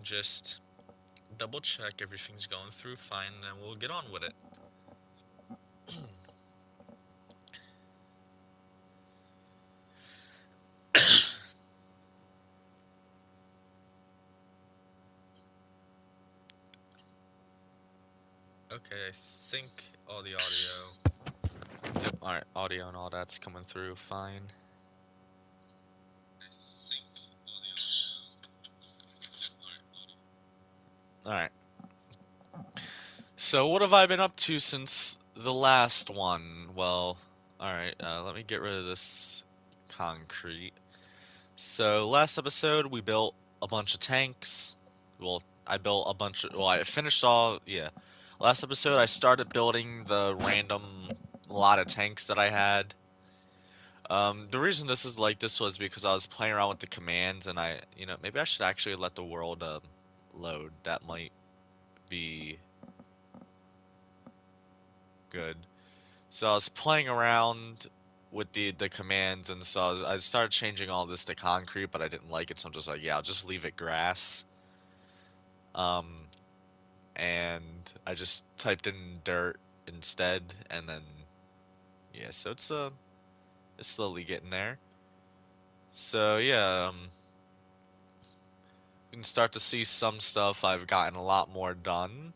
just double check everything's going through fine, and then we'll get on with it. Okay, I think all the audio. Yep, alright, audio and all that's coming through fine. Alright. So, what have I been up to since the last one? Well, alright, let me get rid of this concrete. So, last episode, we built a bunch of tanks. Well, I built a bunch of. Well, I finished all. Yeah. Last episode, I started building the random lot of tanks that I had. The reason this is like this was because I was playing around with the commands, and maybe I should actually let the world load. That might be good. So I was playing around with the commands, and so I started changing all this to concrete, but I didn't like it, so I'm just like, yeah, I'll just leave it grass. Um, and I just typed in dirt instead, and then yeah, so it's slowly getting there. So yeah, you can start to see some stuff I've gotten a lot more done.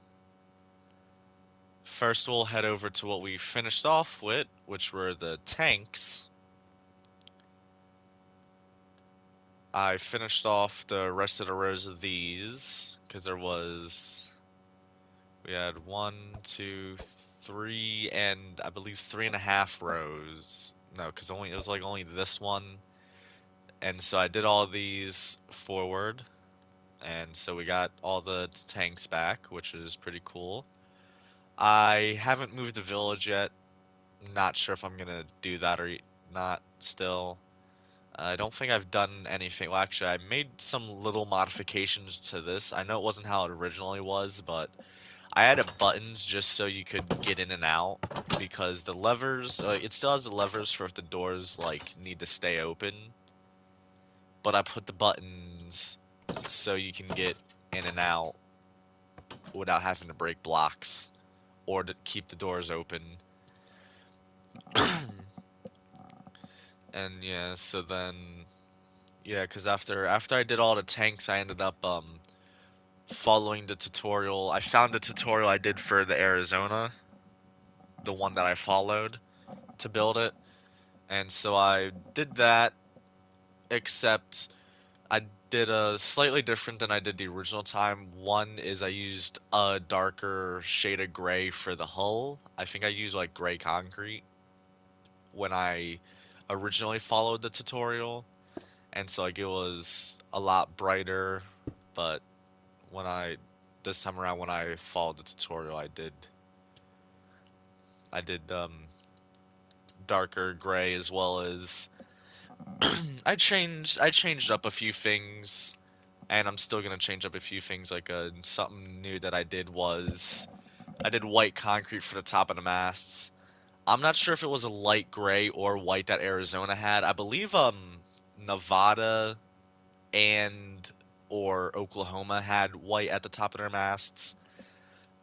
First, we'll head over to what we finished off with, which were the tanks. I finished off the rest of the rows of these because we had one, two, three, and I believe 3.5 rows. No, because it was like only this one, and so I did all these forward, and so we got all the tanks back, which is pretty cool. I haven't moved the village yet. Not sure if I'm gonna do that or not still. I don't think I've done anything. Well, actually, I made some little modifications to this. I know it wasn't how it originally was, but I added buttons just so you could get in and out because the levers, it still has the levers for if the doors like need to stay open, but I put the buttons so you can get in and out without having to break blocks or to keep the doors open. And yeah, so then yeah, because after I did all the tanks, I ended up following the tutorial. I found the tutorial I did for the Arizona, the one that I followed to build it. And so I did that, except I did a slightly different than I did the original time. One is I used a darker shade of gray for the hull. I think I used like gray concrete when I originally followed the tutorial. And so like it was a lot brighter, but when I this time around when I followed the tutorial, I did darker gray as well as I changed up a few things, and I'm still gonna change up a few things. Like something new that I did was I did white concrete for the top of the masts. I'm not sure if it was a light gray or white that Arizona had. I believe Nevada and or Oklahoma had white at the top of their masts.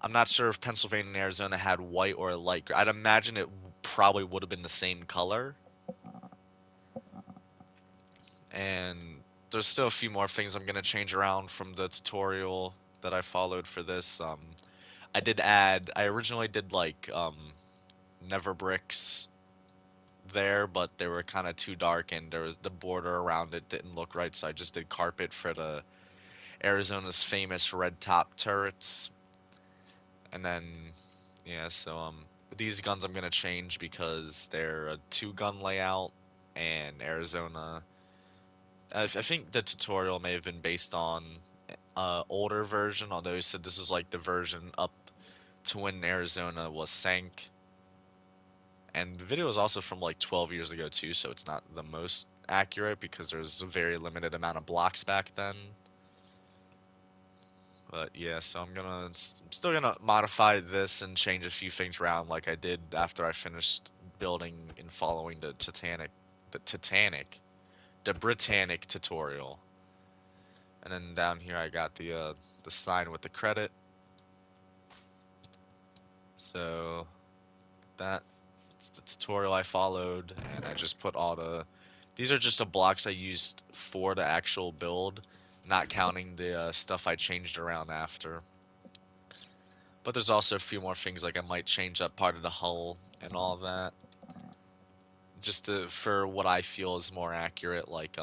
I'm not sure if Pennsylvania and Arizona had white or a light gray. I'd imagine it probably would have been the same color. And there's still a few more things I'm gonna change around from the tutorial that I followed for this. I originally did like Never bricks there, but they were kind of too dark and there was the border around it didn't look right, so I just did carpet for the Arizona's famous red top turrets. And then yeah, so these guns I'm gonna change because they're a two gun layout, and Arizona. I think the tutorial may have been based on older version, although he said this is like the version up to when Arizona was sank. And the video is also from like 12 years ago too, so it's not the most accurate because there's a very limited amount of blocks back then. But yeah, so I'm still gonna modify this and change a few things around like I did after I finished building and following the Britannic tutorial. And then down here I got the sign with the credit. So that's the tutorial I followed, and I just put all these are just the blocks I used for the actual build, not counting the stuff I changed around after. But there's also a few more things, like I might change up part of the hull and all that, just for what I feel is more accurate. Like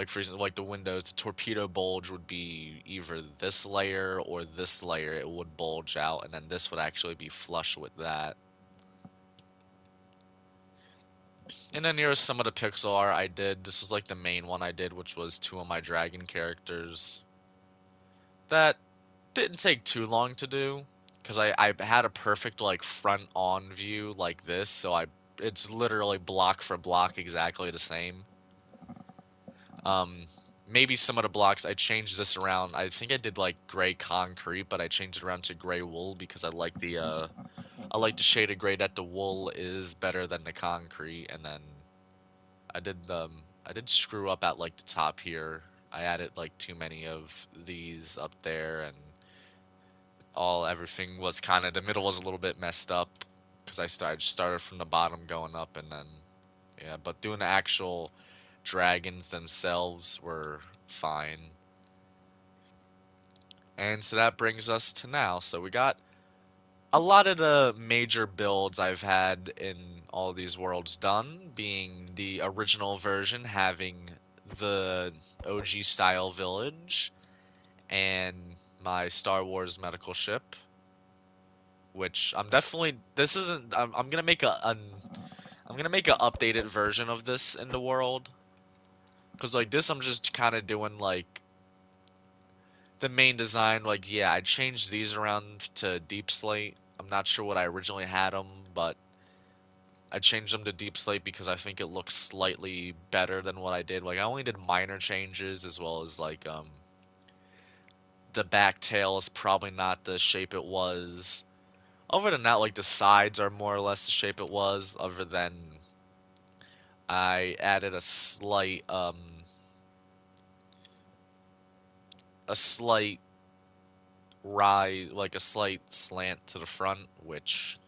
for example, like the windows, the torpedo bulge would be either this layer or this layer. It would bulge out, and then this would actually be flush with that. And then here's some of the pixel art I did. This was like the main one I did, which was two of my dragon characters. That didn't take too long to do, because I had a perfect like front on view like this, so it's literally block for block exactly the same. Um, Maybe some of the blocks I changed this around. I think I did like gray concrete, but I changed it around to gray wool because I like the shade of gray that the wool is better than the concrete. And then I did I did screw up at like the top here. I added like too many of these up there, and everything was kind of, the middle was a little bit messed up because started from the bottom going up, and then yeah, but doing the actual dragons themselves were fine. And so that brings us to now. So we got a lot of the major builds I've had in all these worlds done, being the original version having the OG style village and my Star Wars medical ship, which I'm definitely, this isn't, I'm gonna make I'm gonna make an updated version of this in the world, because like this I'm just kind of doing like the main design. Like, yeah, I changed these around to deep slate. I'm not sure what I originally had them, but I changed them to deep slate because I think it looks slightly better than what I did. Like, I only did minor changes, as well as like the back tail is probably not the shape it was. Other than that, like the sides are more or less the shape it was, other than I added a slight rise, like a slight slant to the front, which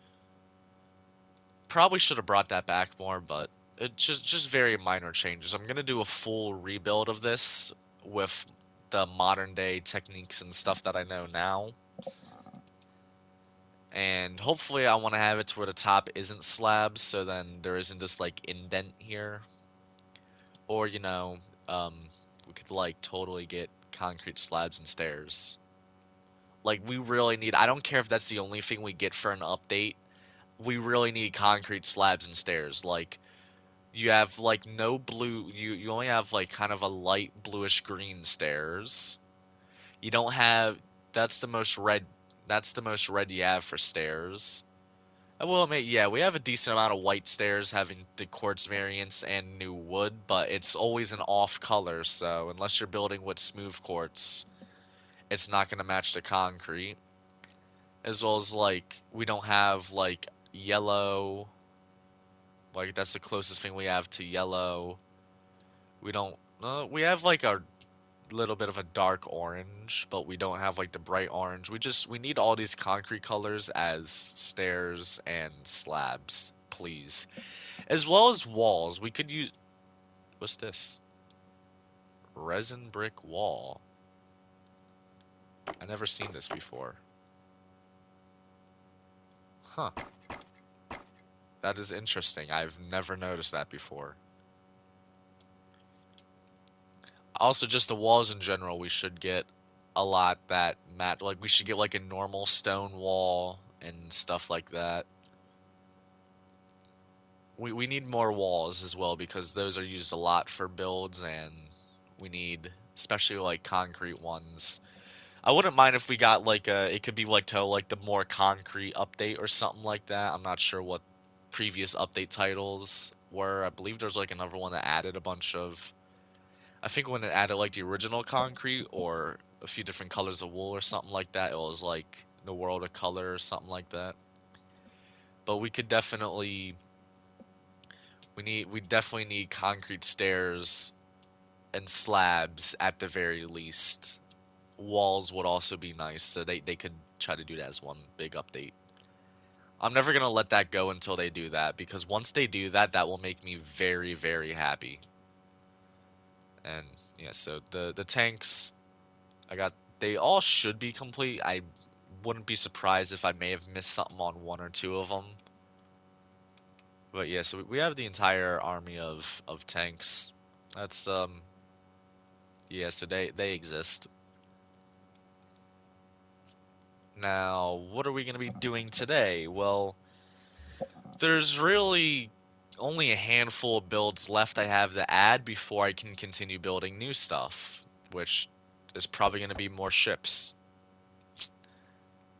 probably should have brought that back more, but it just very minor changes. I'm gonna do a full rebuild of this with the modern day techniques and stuff that I know now. And hopefully I want to have it to where the top isn't slabs, so then there isn't this like indent here. Or, um, we could like totally get concrete slabs and stairs. Like, we really need, I don't care if that's the only thing we get for an update. We really need concrete slabs and stairs. Like, you have like no blue, you only have like kind of a light bluish green stairs. You don't have, that's the most red, that's the most red you have for stairs. I will admit, yeah, we have a decent amount of white stairs having the quartz variants and new wood, but it's always an off color, so unless you're building with smooth quartz, it's not going to match the concrete. As well as like we don't have like yellow, like that's the closest thing we have to yellow. We don't we have like a little bit of a dark orange, but we don't have like the bright orange. We need all these concrete colors as stairs and slabs, please. As well as walls. We could use, what's this? Resin brick wall. I never seen this before. Huh. That is interesting. I've never noticed that before. Also, just the walls in general, we should get a lot that matte. Like, we should get like a normal stone wall and stuff like that. We need more walls as well, because those are used a lot for builds, and we need especially like concrete ones. I wouldn't mind if we got like it could be like to like the more concrete update or something like that. I'm not sure what previous update titles were. I believe there's like another one that added a bunch of, I think when it added like the original concrete or a few different colors of wool or something like that, it was like the world of color or something like that. But we could definitely we definitely need concrete stairs and slabs at the very least. Walls would also be nice, so they could try to do that as one big update. I'm never gonna let that go until they do that, because once they do that, that will make me very, very happy. And yeah, so the tanks I got, they all should be complete. I wouldn't be surprised if I may have missed something on one or two of them. But yeah, so we have the entire army of tanks. That's yeah, so they exist. Now, what are we going to be doing today? Well, there's really only a handful of builds left I have to add before I can continue building new stuff, which is probably going to be more ships.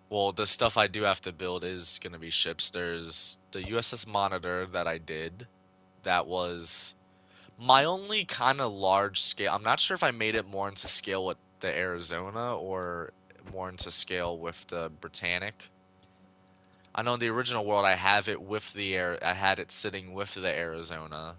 Well, the stuff I do have to build is going to be ships. There's the USS Monitor that I did. That was my only kind of large scale. I'm not sure if I made it more into scale with the Arizona or more into scale with the Britannic. I know in the original world I have it with the air. I had it sitting with the Arizona,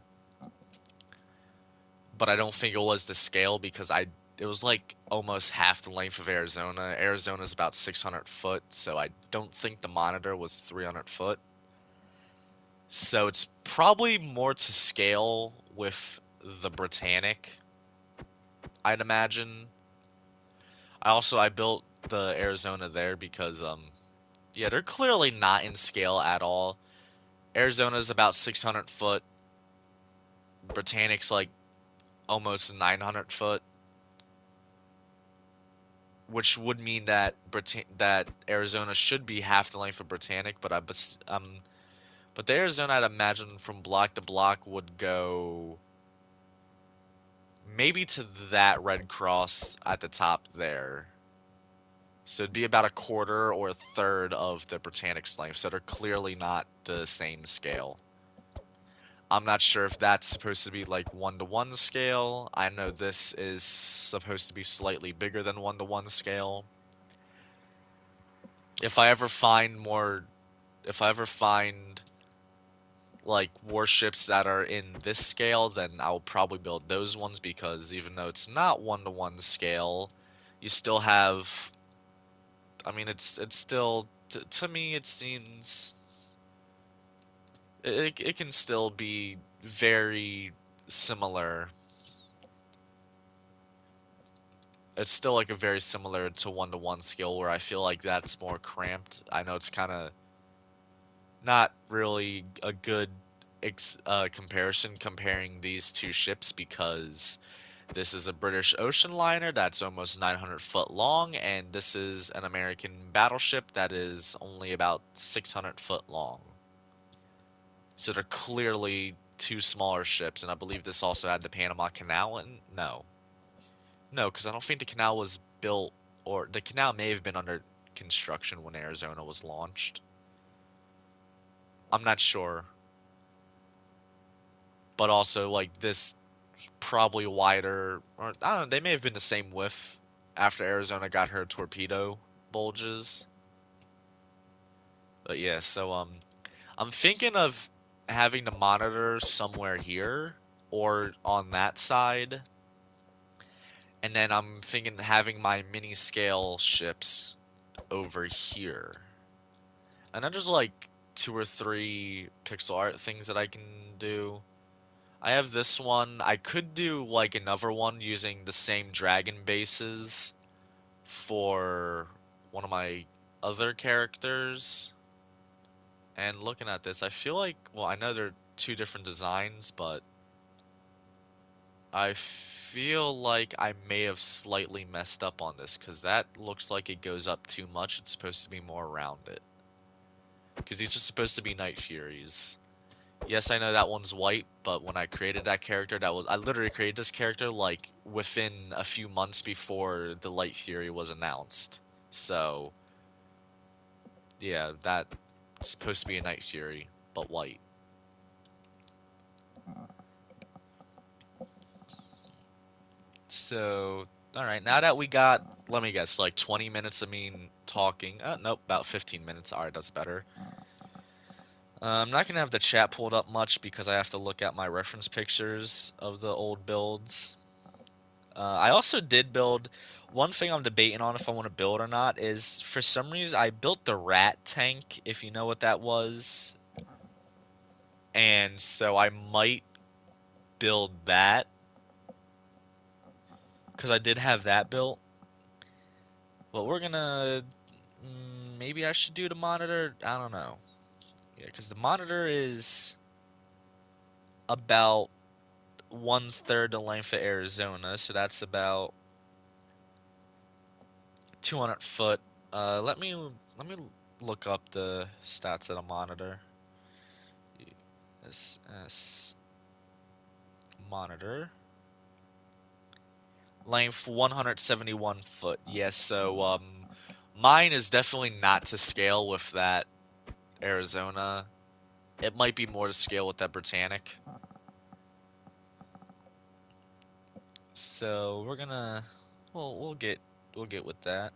but I don't think it was the scale because it was like almost half the length of Arizona. Arizona's about 600 foot, so I don't think the Monitor was 300 foot. So it's probably more to scale with the Britannic, I'd imagine. I built the Arizona there because yeah, they're clearly not in scale at all. Arizona's about 600 foot. Britannic's like almost 900 foot, which would mean that that Arizona should be half the length of Britannic, but the Arizona I'd imagine from block to block would go maybe to that red cross at the top there. So it'd be about a quarter or a third of the Britannic's length, so they're clearly not the same scale. I'm not sure if that's supposed to be like 1-to-1 scale. I know this is supposed to be slightly bigger than 1-to-1 scale. If I ever find more, if I ever find like warships that are in this scale, then I'll probably build those ones because even though it's not 1-to-1 scale, you still have, I mean, it's still, to me, it seems, it can still be very similar. It's still like a very similar to 1-to-1 scale where I feel like that's more cramped. I know it's kind of not really a good comparison comparing these two ships because this is a British ocean liner that's almost 900 foot long, and this is an American battleship that is only about 600 foot long. So they're clearly two smaller ships, and I believe this also had the Panama Canal. And no, because I don't think the canal was built, or the canal may have been under construction when Arizona was launched. I'm not sure, but also like this probably wider, or I don't know, they may have been the same width after Arizona got her torpedo bulges. But yeah, so I'm thinking of having the monitor somewhere here or on that side, and then I'm thinking having my mini scale ships over here. And then there's like two or three pixel art things that I can do. I have this one. I could do like another one using the same dragon bases for one of my other characters. And looking at this, I feel like, well, I know they're two different designs, but I feel like I may have slightly messed up on this because that looks like it goes up too much. It's supposed to be more around it. Because these are supposed to be Night Furies. Yes, I know that one's white, but when I created that character, I literally created this character like within a few months before the Light Fury was announced. So, yeah, that's supposed to be a Night Fury, but white. So, all right, now that we got, let me guess, like 20 minutes of me talking. Nope, about 15 minutes. All right, that's better. I'm not gonna have the chat pulled up much because I have to look at my reference pictures of the old builds. I also did build. One thing I'm debating on if I want to build or not is for some reason I built the rat tank, if you know what that was. And so I might build that because I did have that built. But we're gonna maybe I should do the monitor. I don't know. Yeah, because the monitor is about 1/3 the length of Arizona, so that's about 200 foot. Let me look up the stats of the monitor. SS monitor length 171 foot. Yes, so mine is definitely not to scale with that Arizona. It might be more to scale with that Britannic. So we're gonna we'll get with that.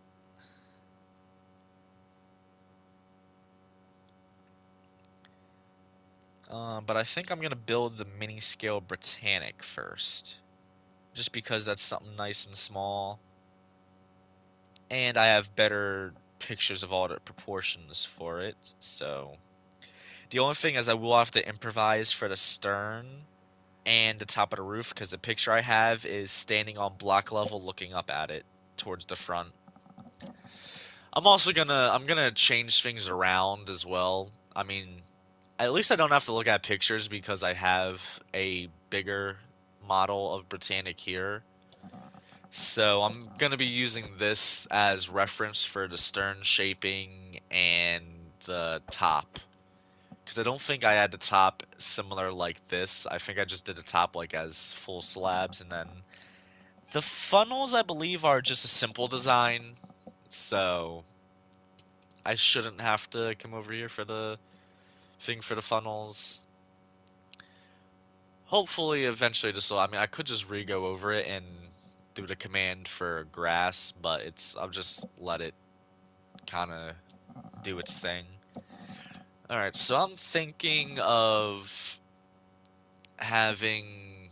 But I think I'm gonna build the mini scale Britannic first, just because that's something nice and small, and I have better pictures of all the proportions for it. So the only thing is I will have to improvise for the stern and the top of the roof because the picture I have is standing on block level looking up at it towards the front. I'm gonna change things around as well. I mean, at least I don't have to look at pictures because I have a bigger model of Britannic here. So I'm gonna be using this as reference for the stern shaping and the top. Because I don't think I had the top similar like this. I think I just did the top like as full slabs, and then the funnels I believe are just a simple design. So I shouldn't have to come over here for the thing for the funnels. Hopefully, eventually, this will. I mean, I could just re-go over it and do the command for grass, but I'll just let it kind of do its thing. All right, so I'm thinking of having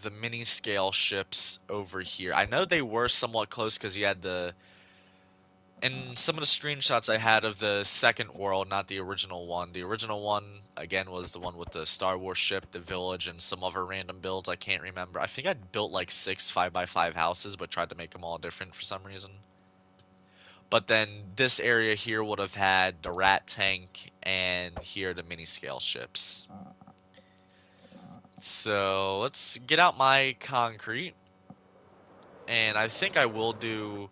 the mini scale ships over here. I know they were somewhat close because you had in some of the screenshots I had of the second world, not the original one. The original one, again, was the one with the Star Wars ship, the village, and some other random builds I can't remember. I think I'd built like 6 5x5 houses, but tried to make them all different for some reason. But then this area here would have had the rat tank and here the mini scale ships. So let's get out my concrete. And I think I will do.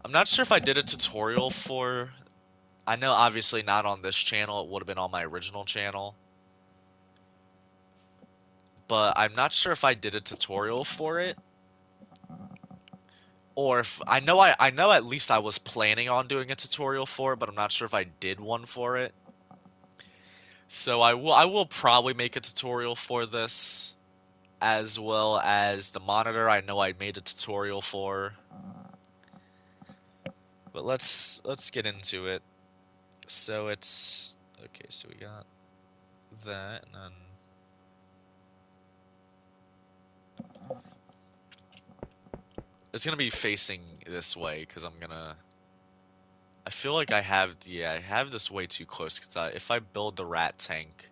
I'm not sure if I did a tutorial for. I know obviously not on this channel, it would have been on my original channel. But I'm not sure if I did a tutorial for it. Or if I know at least I was planning on doing a tutorial for it, but I'm not sure if I did one for it. So I will probably make a tutorial for this, as well as the monitor I know I made a tutorial for. But let's get into it. So it's okay, so we got that, and then it's gonna be facing this way because I feel like I have this way too close because if I build the rat tank,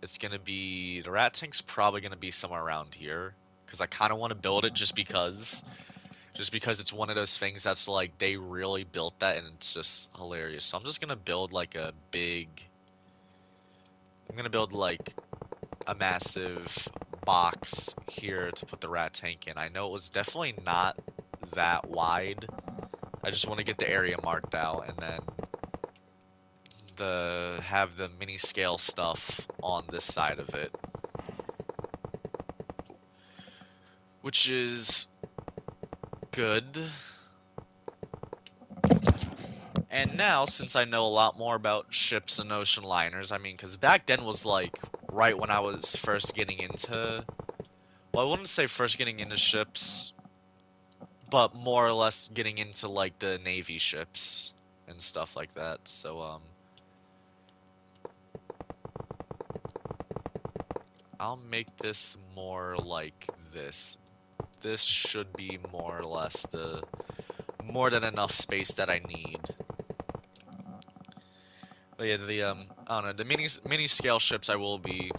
the rat tank's probably gonna be somewhere around here because I kind of want to build it just because it's one of those things that's like they really built that and it's just hilarious. So I'm just gonna build like I'm gonna build like a massive box here to put the rat tank in. I know it was definitely not that wide. I just want to get the area marked out and then have the mini scale stuff on this side of it, which is good. And now, since I know a lot more about ships and ocean liners, I mean, because back then was like right when I was first getting into, well, I wouldn't say first getting into ships, but more or less getting into like the Navy ships and stuff like that. So, I'll make this more like this. this should be more or less the more than enough space that I need. But yeah, I don't know, the mini scale ships I'll be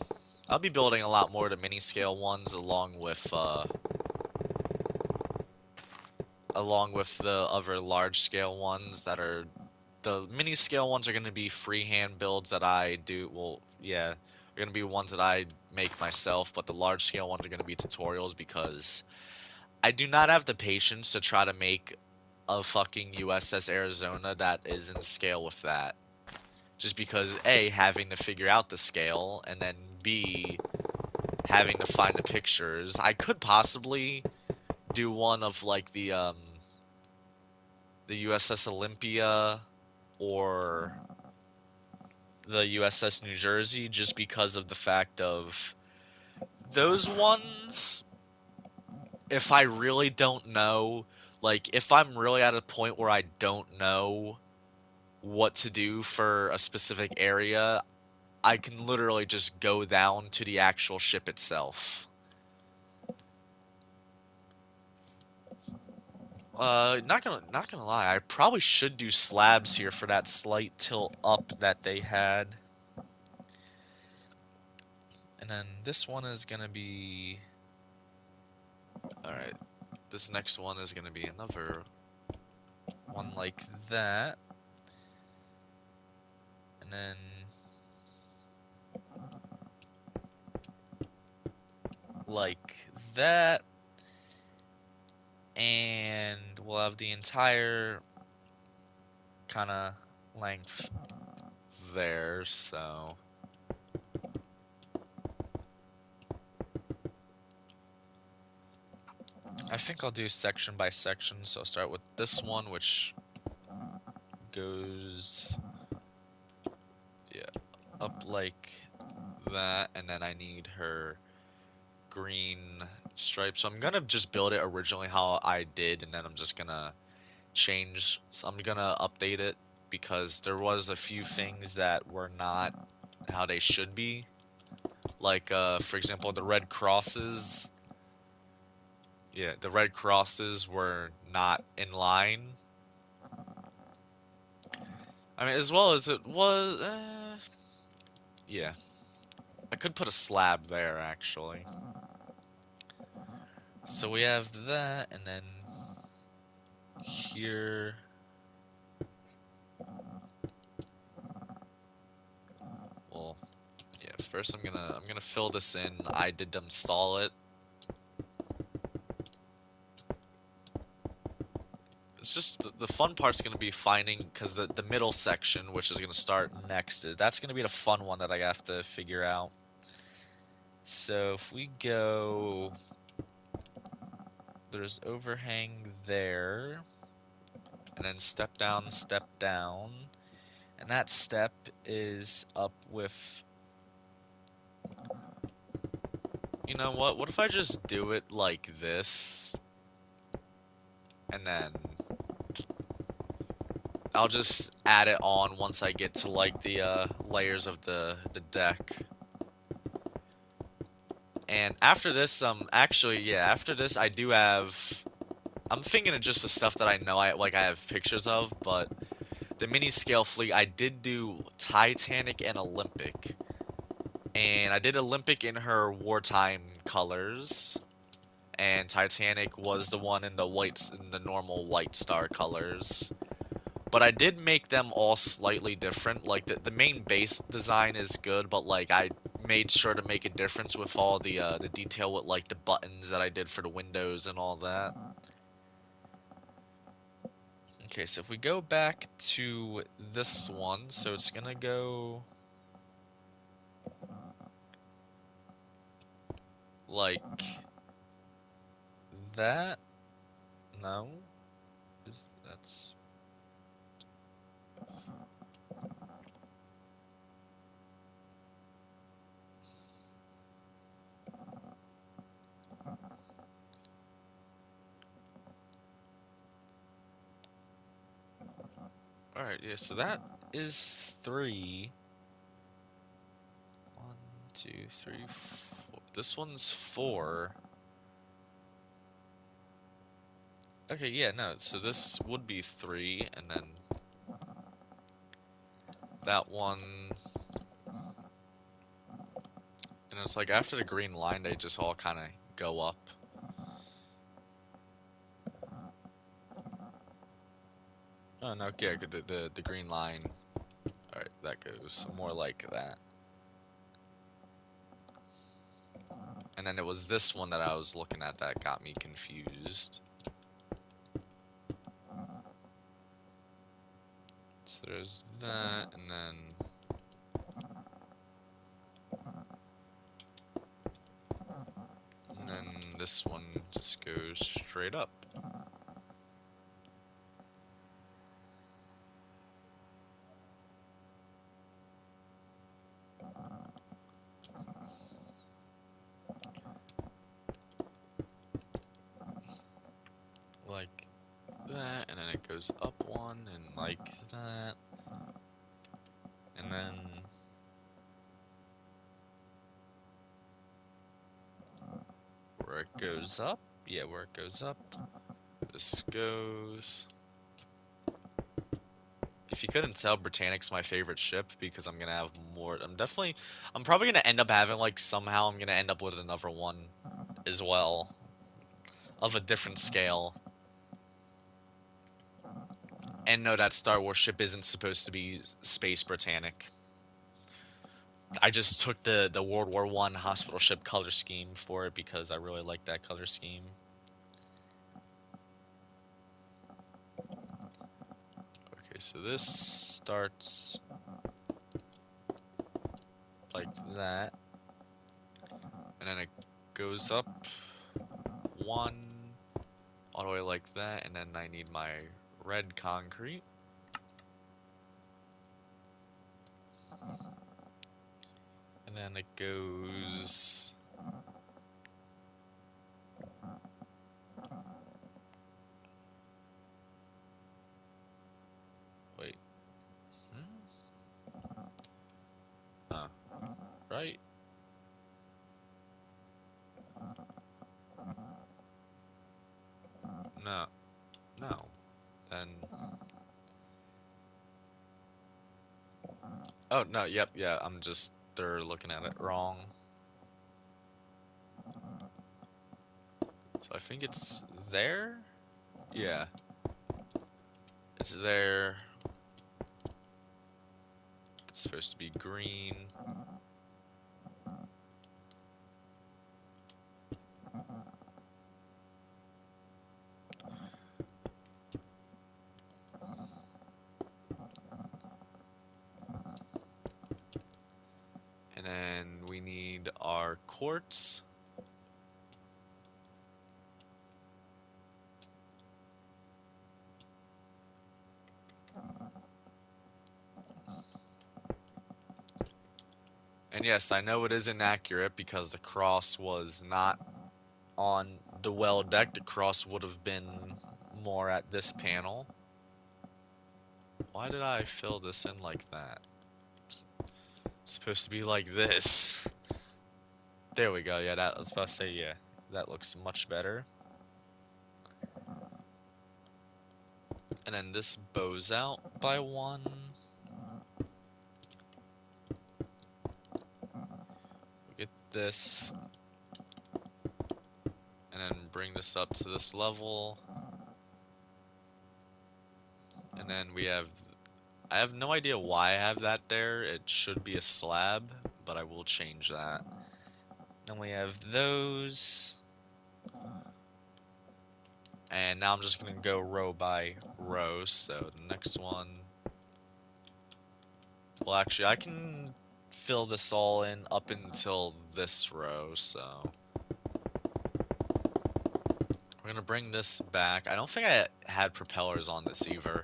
building a lot more of the mini scale ones along with the other large scale ones that are the mini scale ones are going to be freehand builds that I do. Well, yeah, are going to be ones that I make myself, but the large scale ones are going to be tutorials because I do not have the patience to try to make a fucking USS Arizona that is in scale with that. Just because A, having to figure out the scale, and then B, having to find the pictures. I could possibly do one of like the USS Olympia or the USS New Jersey just because of the fact of those ones, if I really don't know, like if I'm really at a point where I don't know what to do for a specific area, I can literally just go down to the actual ship itself. Not gonna lie, I probably should do slabs here for that slight tilt up that they had. And then this one is gonna be alright. This next one is gonna be another one like that. And then like that. And we'll have the entire kind of length there, so I think I'll do section by section. So I'll start with this one, which goes, yeah, up like that, and then I need her green stripe. So I'm gonna just build it originally how I did, and then I'm just gonna change. So I'm gonna update it because there was a few things that were not how they should be. Like, for example, the red crosses. Yeah, the red crosses were not in line. I mean, as well as it was. Yeah, I could put a slab there actually. So we have that, and then here. Well, yeah. First, I'm gonna fill this in. I did install it. It's just the fun part's gonna be finding because the middle section, which is gonna start next, that's gonna be the fun one that I have to figure out. So if we go, there's overhang there, and then step down, and that step is up with. You know what? What if I just do it like this, and then I'll just add it on once I get to like the layers of the deck. And after this, actually, yeah, after this, I do have. I'm thinking of just the stuff that I know I have pictures of, but the mini scale fleet, I did do Titanic and Olympic, and I did Olympic in her wartime colors, and Titanic was the one in the normal White Star colors. But I did make them all slightly different. Like the main base design is good, but like I made sure to make a difference with all the detail with like the buttons that I did for the windows and all that. Okay, so if we go back to this one, so it's gonna go like that. No, that's all right. Yeah, so that is 3. 1, 2, 3, 4. This one's 4. Okay, yeah, no, so this would be 3, and then that one, and it's like after the green line, they just all kind of go up. Oh, no, yeah, the green line, alright, that goes more like that. And then it was this one that I was looking at that got me confused. So there's that, and then this one just goes straight up. Like that, and then it goes up one, and like that, and then where it goes up, yeah, where it goes up, this goes. If you couldn't tell, Britannic's my favorite ship because I'm gonna have more. I'm probably gonna end up having like somehow I'm gonna end up with another one as well of a different scale. And no, that Star Wars ship isn't supposed to be Space Britannic. I just took the World War One hospital ship color scheme for it because I really like that color scheme. Okay, so this starts like that, and then it goes up one all the way like that, and then I need my red concrete. And then it goes wait. Huh. Right? No. No. Then oh no, yep, yeah, I'm just they're looking at it wrong. So I think it's there? Yeah. It's there. It's supposed to be green. And then we need our quartz. And yes, I know it is inaccurate because the cross was not on the well deck. The cross would have been more at this panel. Why did I fill this in like that? It's supposed to be like this. There we go. Yeah, that I was about to say, yeah, that looks much better. And then this bows out by one. We get this. And then bring this up to this level. And then we have, I have no idea why I have that there. It should be a slab, but I will change that. Then we have those. And now I'm just going to go row by row. So the next one, well, actually, I can fill this all in up until this row, so we're gonna bring this back. I don't think I had propellers on this either,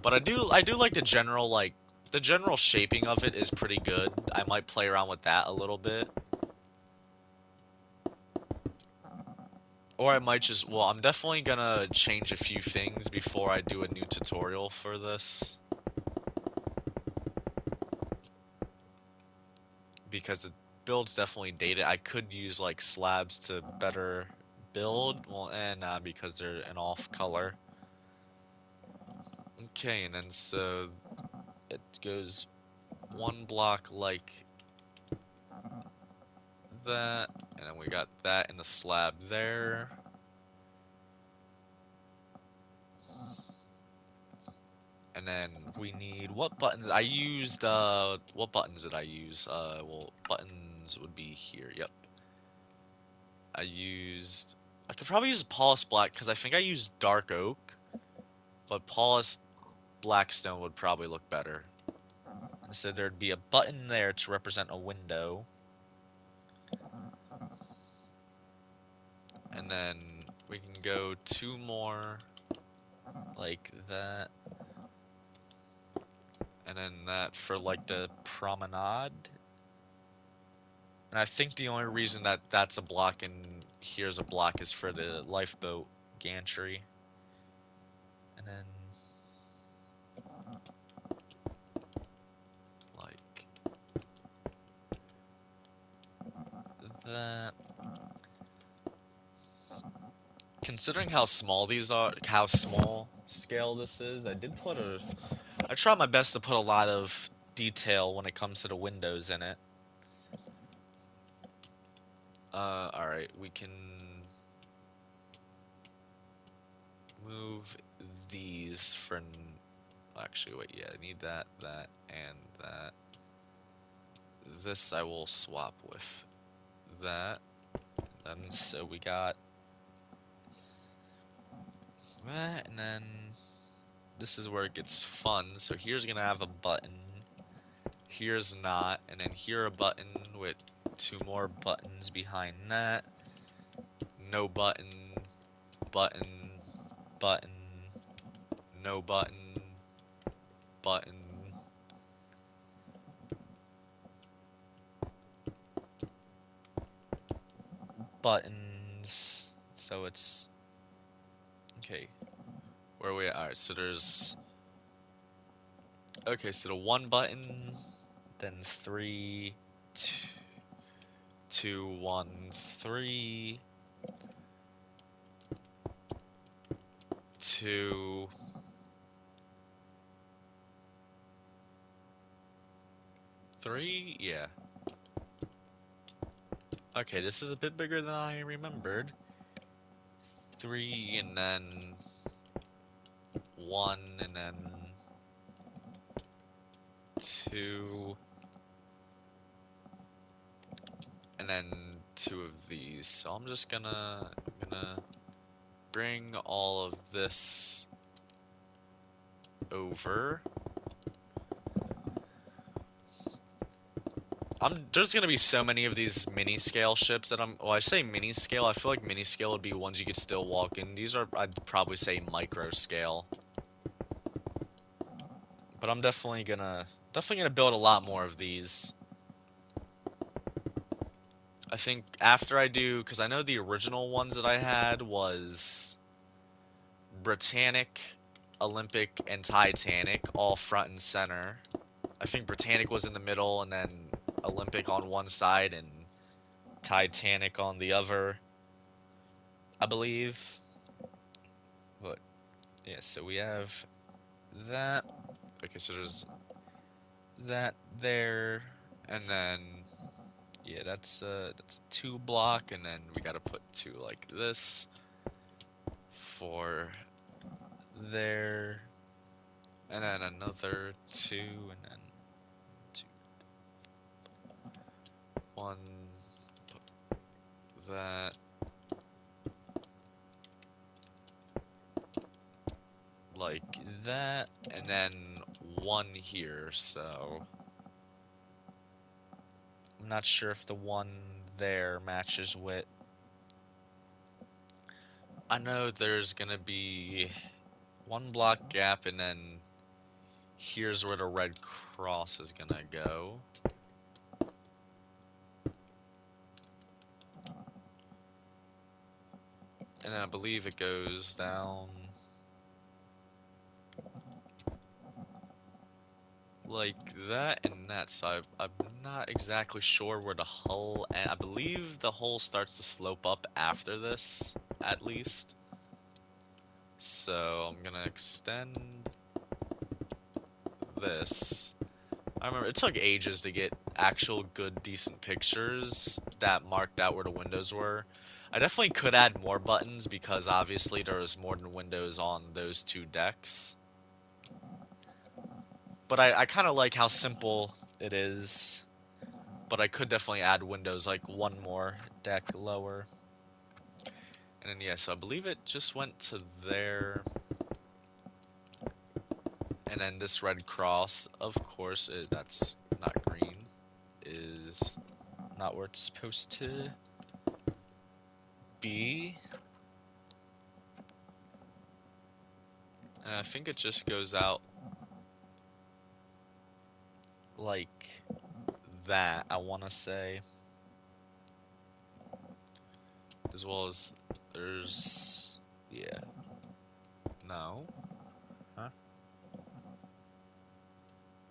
but I do like the general shaping of it is pretty good. I might play around with that a little bit. Or I might just, well, I'm definitely gonna change a few things before I do a new tutorial for this. Because the build's definitely dated. I could use like slabs to better build. Well, and because they're an off color. Okay, and then so it goes one block like that, and then we got that in the slab there. And then we need what buttons? I used what buttons did I use? Well, buttons would be here. Yep. I could probably use polished black because I think I used dark oak, but polished blackstone would probably look better. And so there'd be a button there to represent a window. And then we can go two more like that. And then that for like the promenade. And I think the only reason that that's a block and here's a block is for the lifeboat gantry. And then like that. Considering how small these are, how small scale this is, I tried my best to put a lot of detail when it comes to the windows in it. Alright, we can move these for, actually, wait, yeah, I need that, that, and that. This I will swap with that. And so we got that, and then this is where it gets fun. So here's gonna have a button. Here's not, and then here a button with two more buttons behind that. No button, button, button, no button, button. Buttons. So it's okay. Where are we at? Alright, so there's okay, so the one button, then three, two, one, three, two, three, yeah. Okay, this is a bit bigger than I remembered. Three, and then one, and then two, and then two of these. So I'm just gonna bring all of this over. There's gonna be so many of these mini scale ships that well, I say mini scale, I feel like mini scale would be ones you could still walk in. These are, I'd probably say micro scale. But I'm definitely gonna build a lot more of these. I think after I do, because I know the original ones that I had was Britannic, Olympic, and Titanic, all front and center. I think Britannic was in the middle, and then Olympic on one side, and Titanic on the other, I believe. But yeah, so we have that. Okay, so there's that there, and then yeah, that's two block, and then we gotta put two like this for there, and then another two, and then two, one, put that, like that, and then one here, so I'm not sure if the one there matches with. I know there's gonna be one block gap, and then here's where the red cross is gonna go. And I believe it goes down like that and that. So I'm not exactly sure where the hull, and I believe the hull starts to slope up after this. at least. So I'm gonna extend this. I remember it took ages to get actual good, decent pictures that marked out where the windows were. I definitely could add more buttons because obviously there was more than windows on those two decks. But I kind of like how simple it is. But I could definitely add windows, like one more deck lower. And then, yeah, so I believe it just went to there. And then this red cross, of course, that's not green, is not where it's supposed to be. And I think it just goes out like that, I want to say. As well as there's, yeah, no. Huh?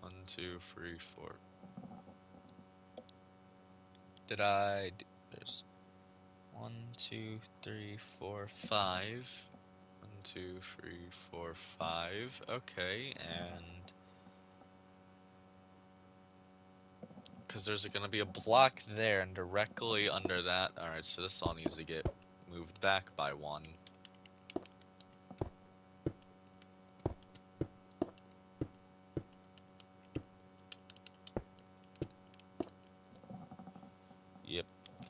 1, 2, 3, 4. There's 1, 2, 3, 4, 5. 1, 2, 3, 4, 5. Okay, and because there's going to be a block there, and directly under that. Alright, so this all needs to get moved back by 1. Yep.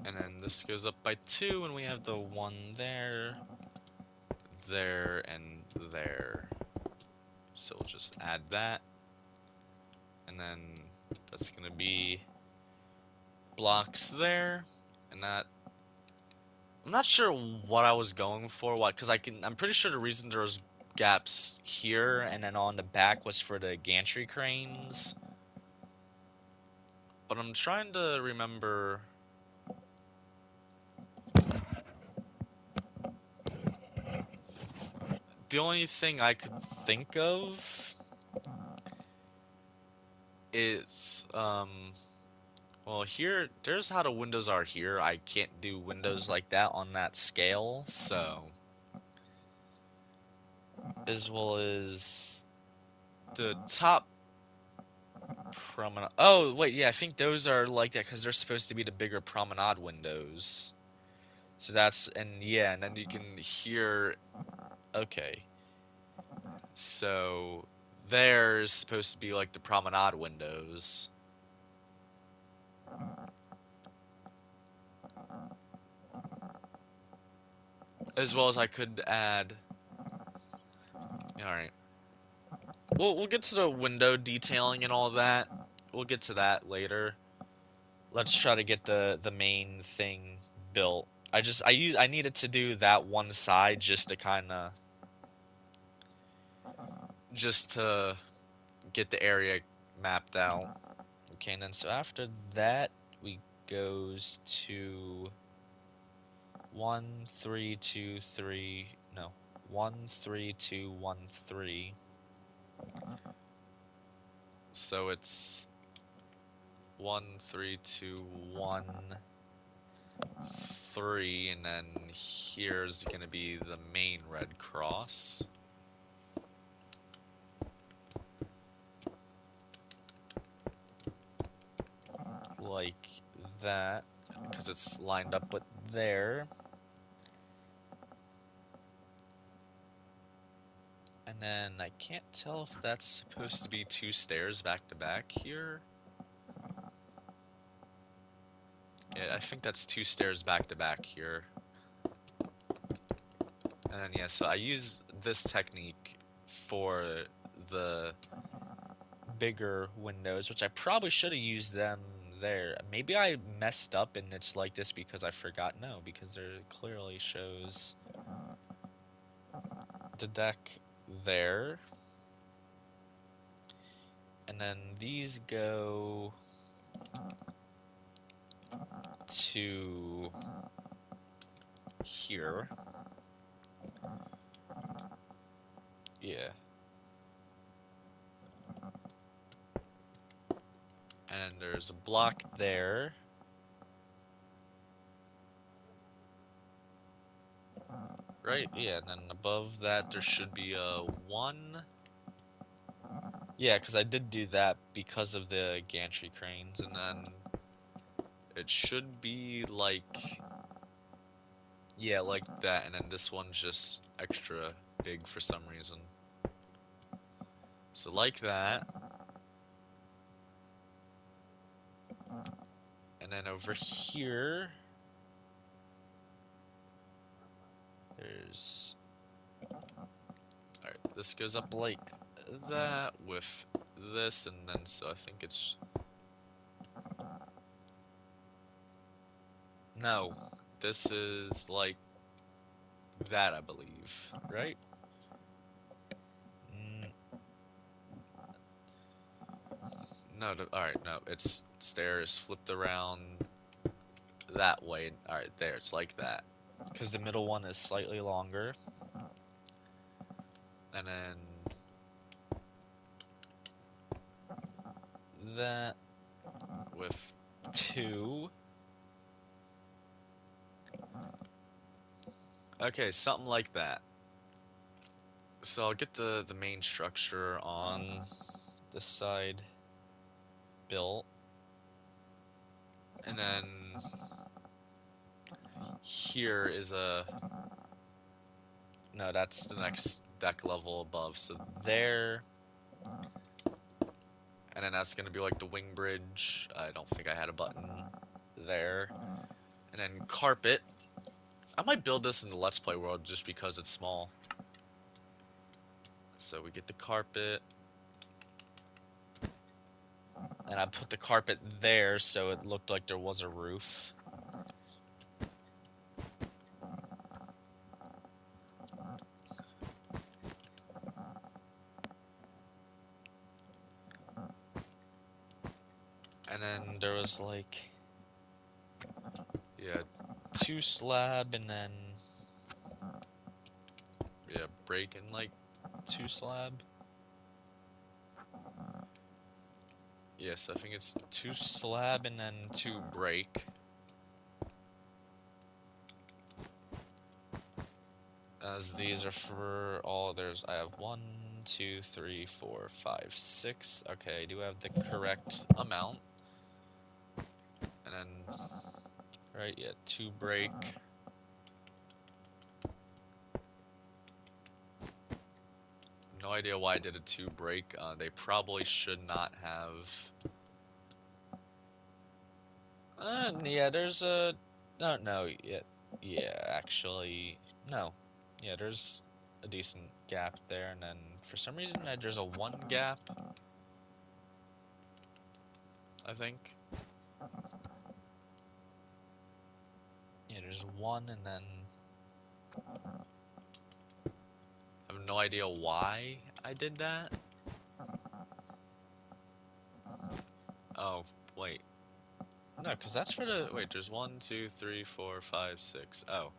And then this goes up by 2, and we have the 1 there, there, and there. So we'll just add that. And then that's going to be blocks there, and that. I'm not sure what I was going for, because I'm pretty sure the reason there was gaps here and then on the back was for the gantry cranes. But I'm trying to remember. The only thing I could think of is, well, here, there's how the windows are here. I can't do windows like that on that scale, so. As well as the top promenade. Oh, wait, yeah, I think those are like that because they're supposed to be the bigger promenade windows. So that's, and yeah, and then you can hear, okay. So there's supposed to be like the promenade windows. As well as I could add. Alright. We'll get to the window detailing and all that. We'll get to that later. Let's try to get the main thing built. I needed to do that one side just to get the area mapped out. Okay, and then so after that we goes to 1 3 2 3 no 1 3 2 1 3. So it's 1 3 2 1 3, and then here's gonna be the main red cross. Like that, because it's lined up with there. And then I can't tell if that's supposed to be 2 stairs back to back here. Yeah, I think that's 2 stairs back to back here. And then, yeah, so I use this technique for the bigger windows, which I probably should have used them there. Maybe I messed up and it's like this because I forgot. No, because there clearly shows the deck there. And then these go to here. Yeah. And there's a block there. right? Yeah, and then above that there should be a 1. Yeah, because I did do that because of the gantry cranes, and then it should be like, yeah, like that, and then this one's just extra big for some reason. So like that, and then over here, there's, alright, this goes up like that with this, and then so I think it's, no, this is like that, I believe, right? Mm, no, alright, no, it's stairs flipped around that way. Alright, there, it's like that. Because the middle one is slightly longer. And then that with 2. Okay, something like that. So I'll get the main structure on this side built. And then here is a, no, that's the next deck level above. So there, and then that's gonna be like the wing bridge. I don't think I had a button there. And then carpet. I might build this in the Let's Play world just because it's small. So we get the carpet. And I put the carpet there so it looked like there was a roof. And then there was like, yeah, 2 slab and then, yeah, break and like 2 slab. Yes, I think it's 2 slab and then 2 break. As these are for all, I have 1, 2, 3, 4, 5, 6. Okay, I do have the correct amount. And then, right, yeah, 2 break. No idea why I did a 2 break. They probably should not have. Yeah, there's a. No, no, yeah, actually, no. Yeah, there's a decent gap there, and then for some reason there's a 1 gap, I think. Yeah, there's 1, and then I have no idea why I did that. Oh, wait. No, because that's for the. Wait, there's 1, 2, 3, 4, 5, 6. Oh.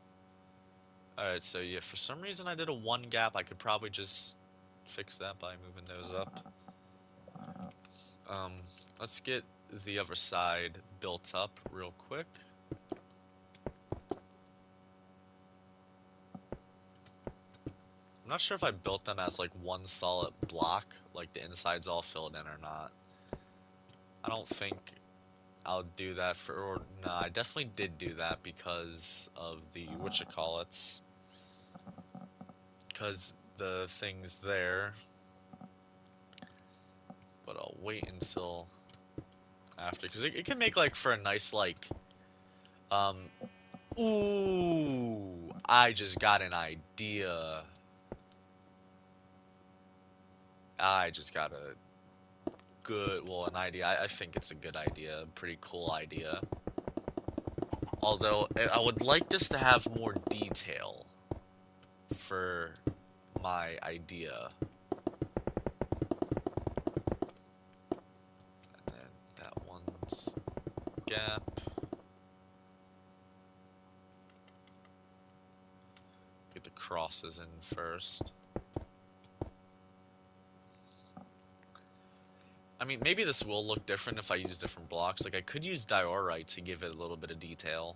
Alright, so yeah, for some reason I did a 1 gap. I could probably just fix that by moving those up. Um, let's get the other side built up real quick. I'm not sure if I built them as like one solid block, like the inside's all filled in or not. I don't think I'll do that for, or no, I definitely did do that because of the whatchamacallits. Because the thing's there. But I'll wait until after, because it can make like for a nice like, um, ooh, I just got an idea. I just got a good, well, an idea. I think it's a good idea, a pretty cool idea. Although, I would like this to have more detail for my idea. And then that one's gap. Get the crosses in first. I mean, maybe this will look different if I use different blocks. Like, I could use diorite to give it a little bit of detail.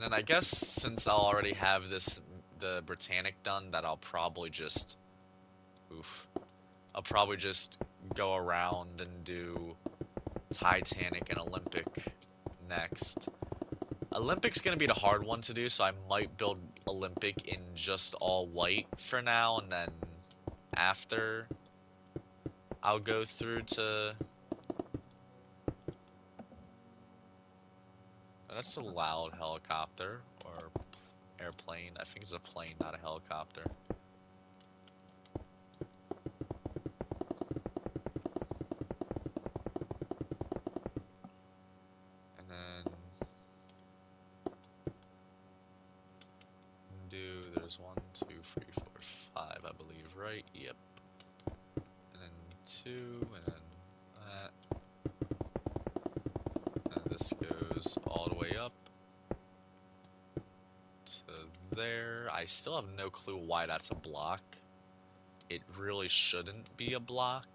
And then I guess since I'll already have the Britannic done, that I'll probably just, oof, I'll probably just go around and do Titanic and Olympic next. Olympic's gonna be the hard one to do, so I might build Olympic in just all white for now, and then after I'll go through to. That's a loud helicopter or airplane. I think it's a plane, not a helicopter. And then there's 1, 2, 3, 4, 5, I believe, right? Yep. And then 2, and then that. And this goes all the way up to there. I still have no clue why that's a block. It really shouldn't be a block.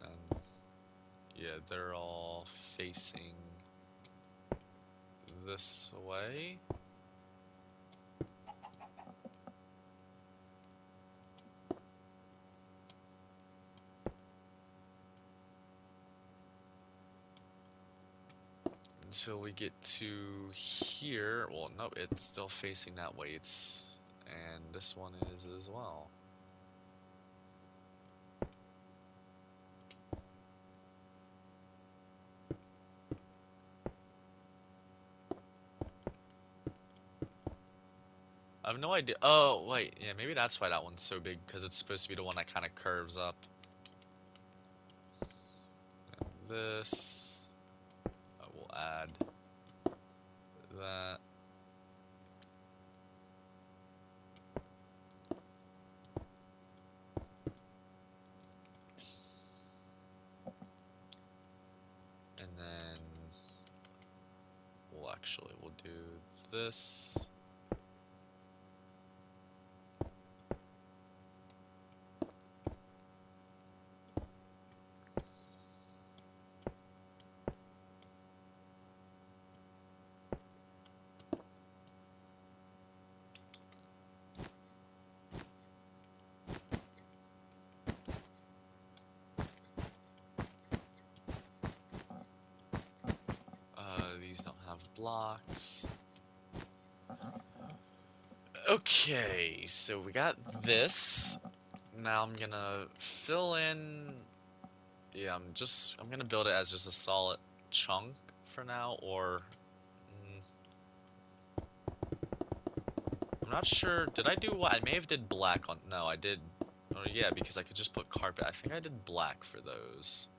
And yeah, they're all facing this way. Until we get to here. Well, no, it's still facing that way. And this one is as well. I have no idea. Oh, wait. Yeah, maybe that's why that one's so big, because it's supposed to be the one that kind of curves up. And this. I will add that. And then we'll do this. These don't have blocks. Okay, so we got this. Now I'm gonna fill in. Yeah, I'm gonna build it as just a solid chunk for now, or I'm not sure. Did I do what? I may have did black on. No, I did. Oh yeah, because I could just put carpet. I think I did black for those.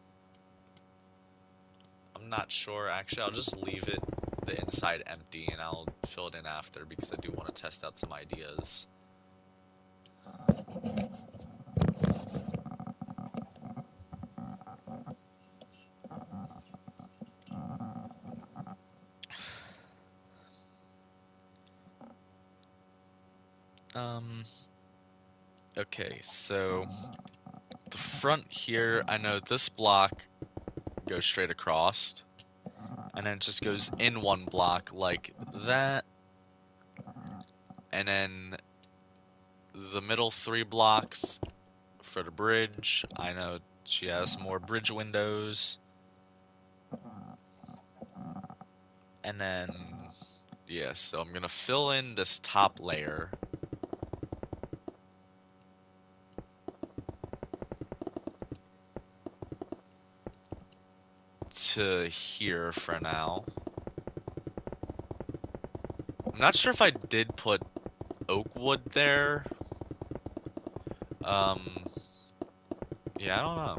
I'm not sure actually. I'll just leave the inside empty, and I'll fill it in after because I do want to test out some ideas. Okay, so the front here, I know this block goes straight across, and then it just goes in one block like that, and then the middle 3 blocks for the bridge, I know she has more bridge windows, and then, yeah, so I'm gonna fill in this top layer. To here for now. I'm not sure if I did put oak wood there. Yeah, I don't know.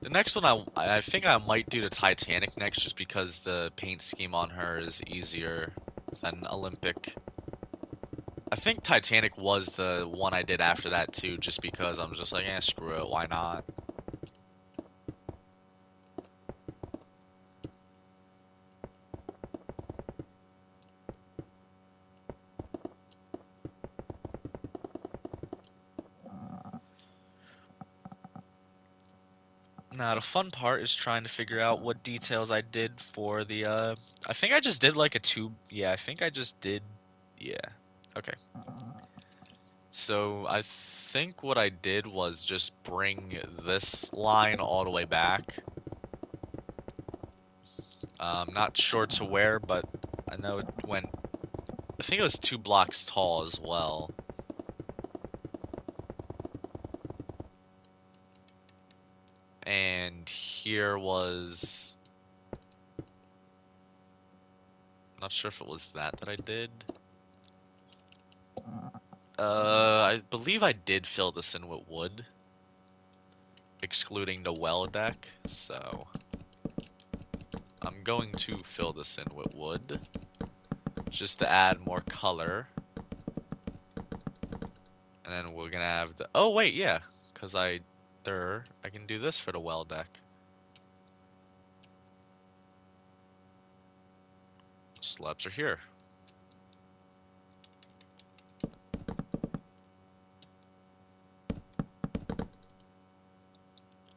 The next one, I think I might do the Titanic next, just because the paint scheme on her is easier than Olympic. I think Titanic was the one I did after that too, just because I'm just like, eh, screw it, why not? Now, the fun part is trying to figure out what details I did for the, I think I just did like a tube. Yeah, I think I just did, yeah. Okay. So I think what I did was just bring this line all the way back. Not sure to where, but I know it went, I think it was 2 blocks tall as well. And here was, not sure if it was that I did. I believe I did fill this in with wood, excluding the well deck, so I'm going to fill this in with wood, just to add more color. And then we're gonna have the, oh wait, yeah, because I can do this for the well deck. Slabs are here.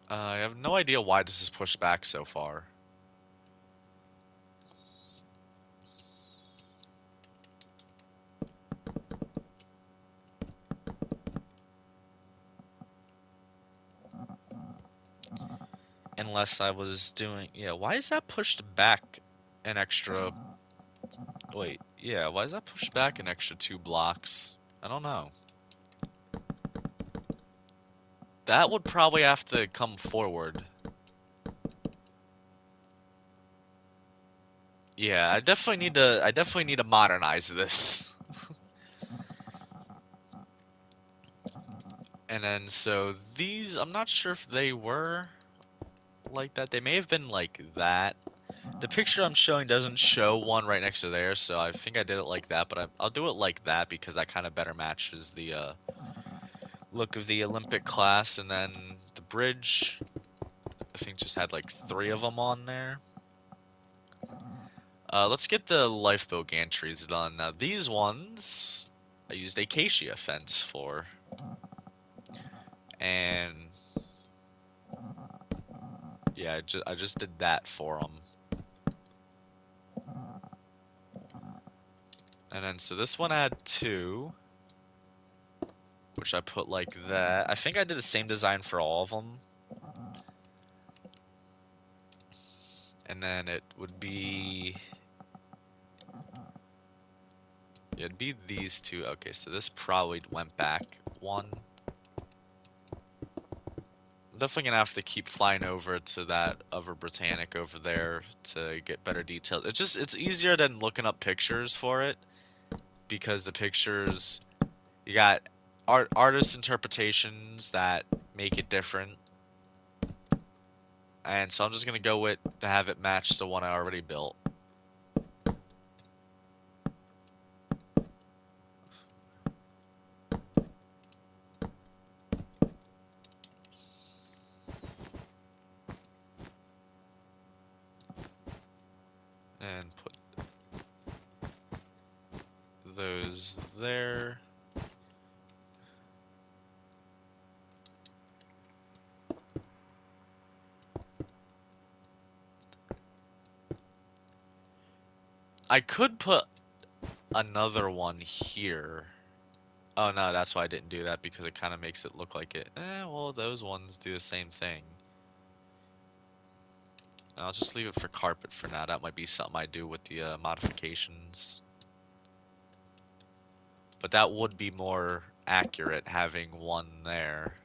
I have no idea why this is pushed back so far. Unless I was doing, yeah, why is that pushed back an extra, wait, yeah, why is that pushed back an extra 2 blocks? I don't know. That would probably have to come forward. Yeah, I definitely need to modernize this. And then so these, I'm not sure if they were like that. They may have been like that. The picture I'm showing doesn't show one right next to there, so I think I did it like that, but I'll do it like that because that kind of better matches the look of the Olympic class. And then the bridge, I think just had like 3 of them on there. Let's get the lifeboat gantries done. Now these ones, I used acacia fence for. And yeah, I just did that for them. And then, so this one had 2, which I put like that. I think I did the same design for all of them. And then it would be, it'd be these 2. Okay, so this probably went back 1. I'm definitely gonna have to keep flying over to that other Britannic over there to get better details. It's easier than looking up pictures for it, because the pictures, you got artist interpretations that make it different. And so I'm just gonna go with to have it match the one I already built. And put those there. I could put another one here. Oh no, that's why I didn't do that, because it kind of makes it look like it. Well, those ones do the same thing. I'll just leave it for carpet for now. That might be something I do with the modifications. But that would be more accurate having one there.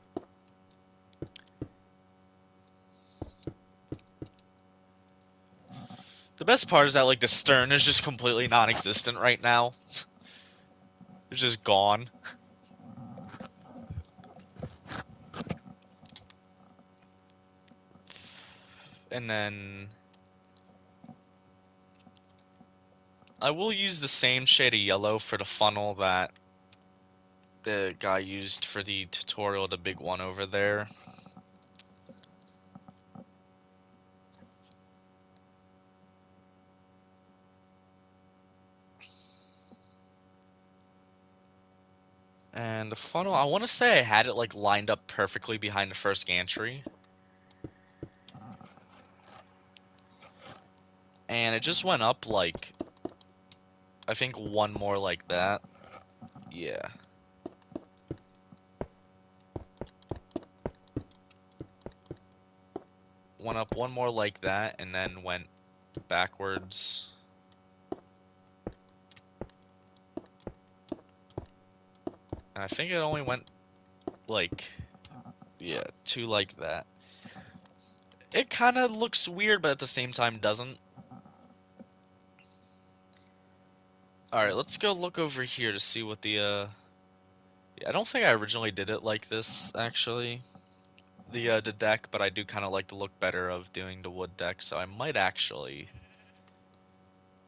The best part is that like the stern is just completely non-existent right now. It's just gone. And then I will use the same shade of yellow for the funnel that the guy used for the tutorial, the big one over there. And the funnel, I want to say I had it like lined up perfectly behind the first gantry. And it just went up like, I think one more like that. Yeah. Went up one more like that and then went backwards. And I think it only went like, yeah, two like that. It kind of looks weird, but at the same time doesn't. Alright, let's go look over here to see what the, yeah, I don't think I originally did it like this, actually. The deck, but I do kind of like the look better of doing the wood deck, so I might actually...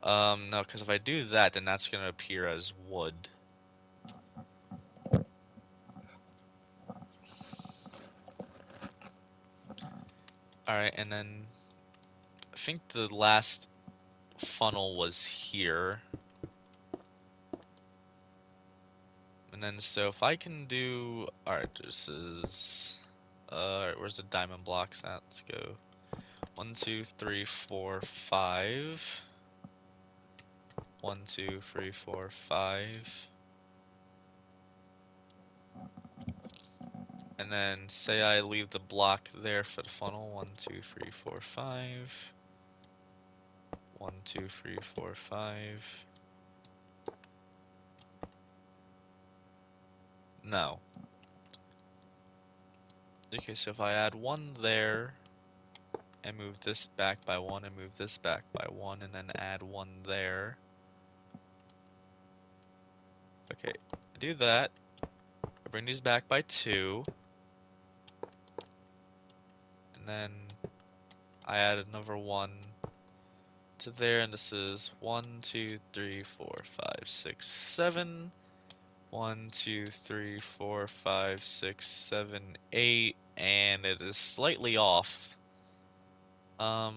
no, because if I do that, then that's going to appear as wood. Alright, and then I think the last funnel was here. And then, so if I can do... Alright, this is... Alright, where's the diamond blocks at? Let's go. 1, 2, 3, 4, 5. 1, 2, 3, 4, 5. And then say I leave the block there for the funnel. 1, 2, 3, 4, 5. 1, 2, 3, 4, 5. No. Okay, so if I add 1 there, and move this back by 1, and move this back by 1, and then add 1 there. Okay, I do that. I bring these back by 2. And then I add another 1 to there, and this is 1, 2, 3, 4, 5, 6, 7. 1, 2, 3, 4, 5, 6, 7, 8, and it is slightly off. I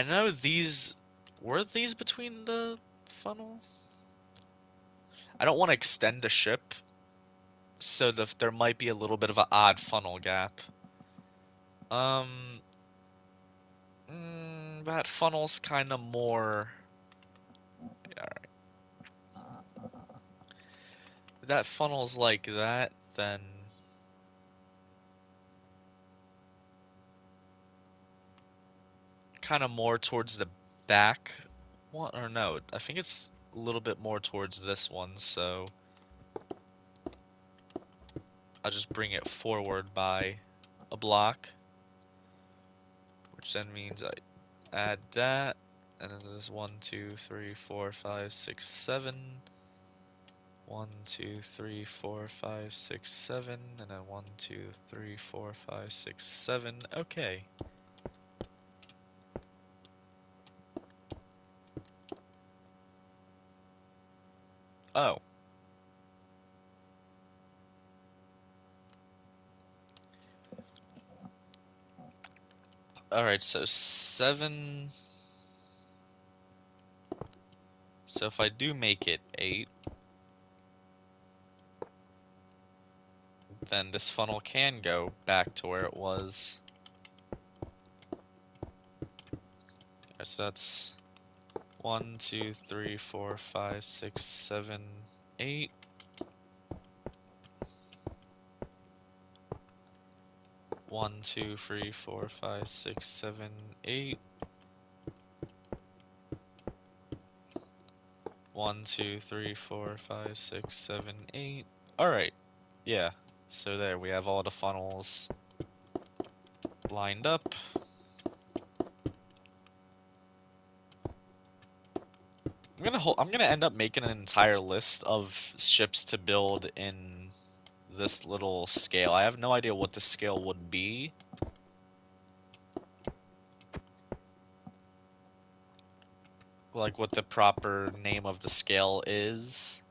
know these were these between the funnel. I don't want to extend the ship, so there might be a little bit of an odd funnel gap. That funnel's kind of more. Yeah, alright. That funnel's like that, then. Kind of more towards the back one, or no, I think it's a little bit more towards this one, so I'll just bring it forward by a block, which then means I add that, and then there's 1, 2, 3, 4, 5, 6, 7. 1, 2, 3, 4, 5, 6, 7, and then 1, 2, 3, 4, 5, 6, 7. Okay. Oh. Alright, so 7. So if I do make it 8, then this funnel can go back to where it was. So that's 1, 2, 3, 4, 5, 6, 7, 8. 1, 2, 3, 4, 5, 6, 7, 8. 1, 2, 3, 4, 5, 6, 7, 8. Alright. Yeah. So there, we have all the funnels lined up. I'm gonna end up making an entire list of ships to build in this little scale. I have no idea what the scale would be. like what the proper name of the scale is.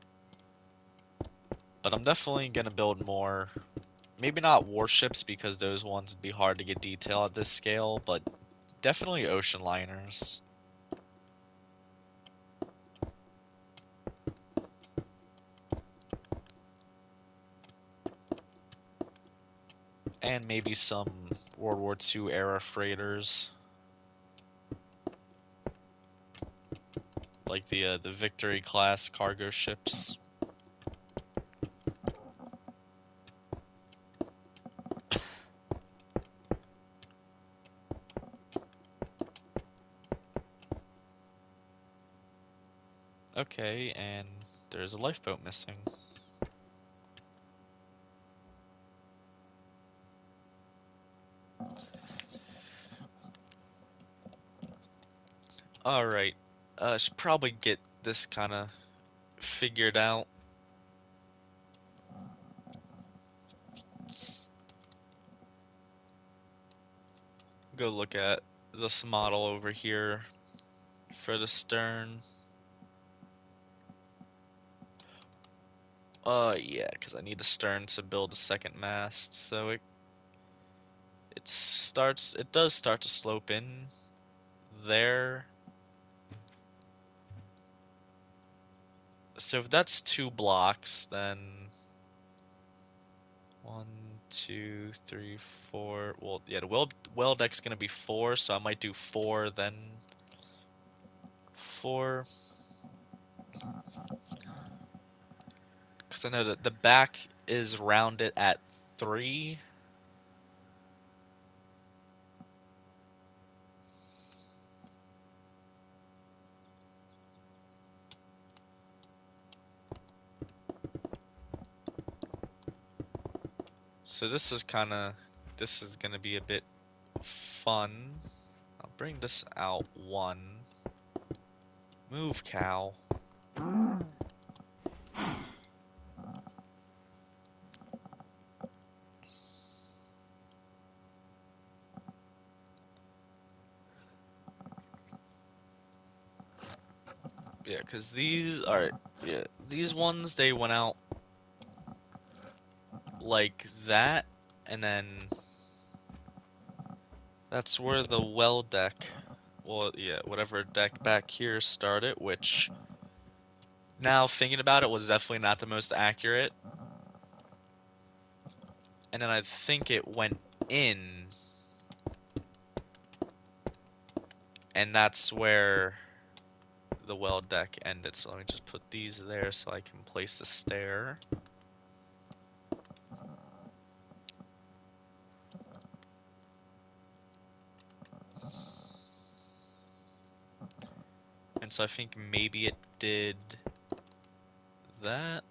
But I'm definitely gonna build more. Maybe not warships because those ones would be hard to get detail at this scale, but definitely ocean liners. And maybe some World War II era freighters. Like the Victory class cargo ships. Okay, and there's a lifeboat missing. Alright, should probably get this kind of figured out. Go look at this model over here for the stern. Yeah, because I need the stern to build a second mast, so it does start to slope in there. So if that's 2 blocks, then 1, 2, 3, 4. Well, yeah, the well deck's gonna be 4, so I might do 4, then 4. Because I know that the back is rounded at 3. So this is gonna be a bit fun. I'll bring this out 1. Move, cow. Yeah, because these ones, they went out like that, and then that's where the well deck, well, yeah, whatever deck back here started, which, now thinking about it, was definitely not the most accurate. And then I think it went in, and that's where the well deck ended. So let me just put these there so I can place the stair. And so I think maybe it did that.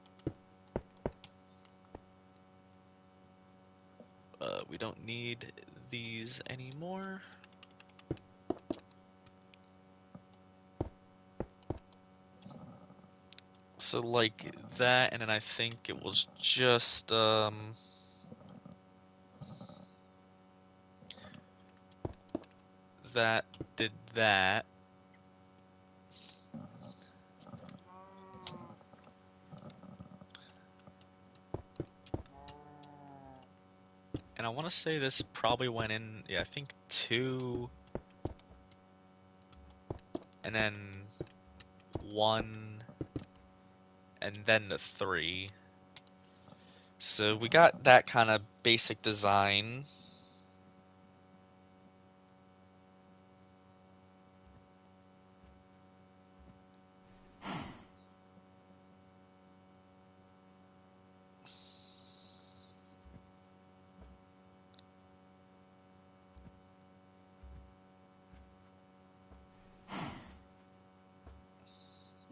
We don't need these anymore. So like that, and then I think it was just that did that. And I want to say this probably went in, yeah, I think 2, and then 1, and then the 3. So we got that kind of basic design.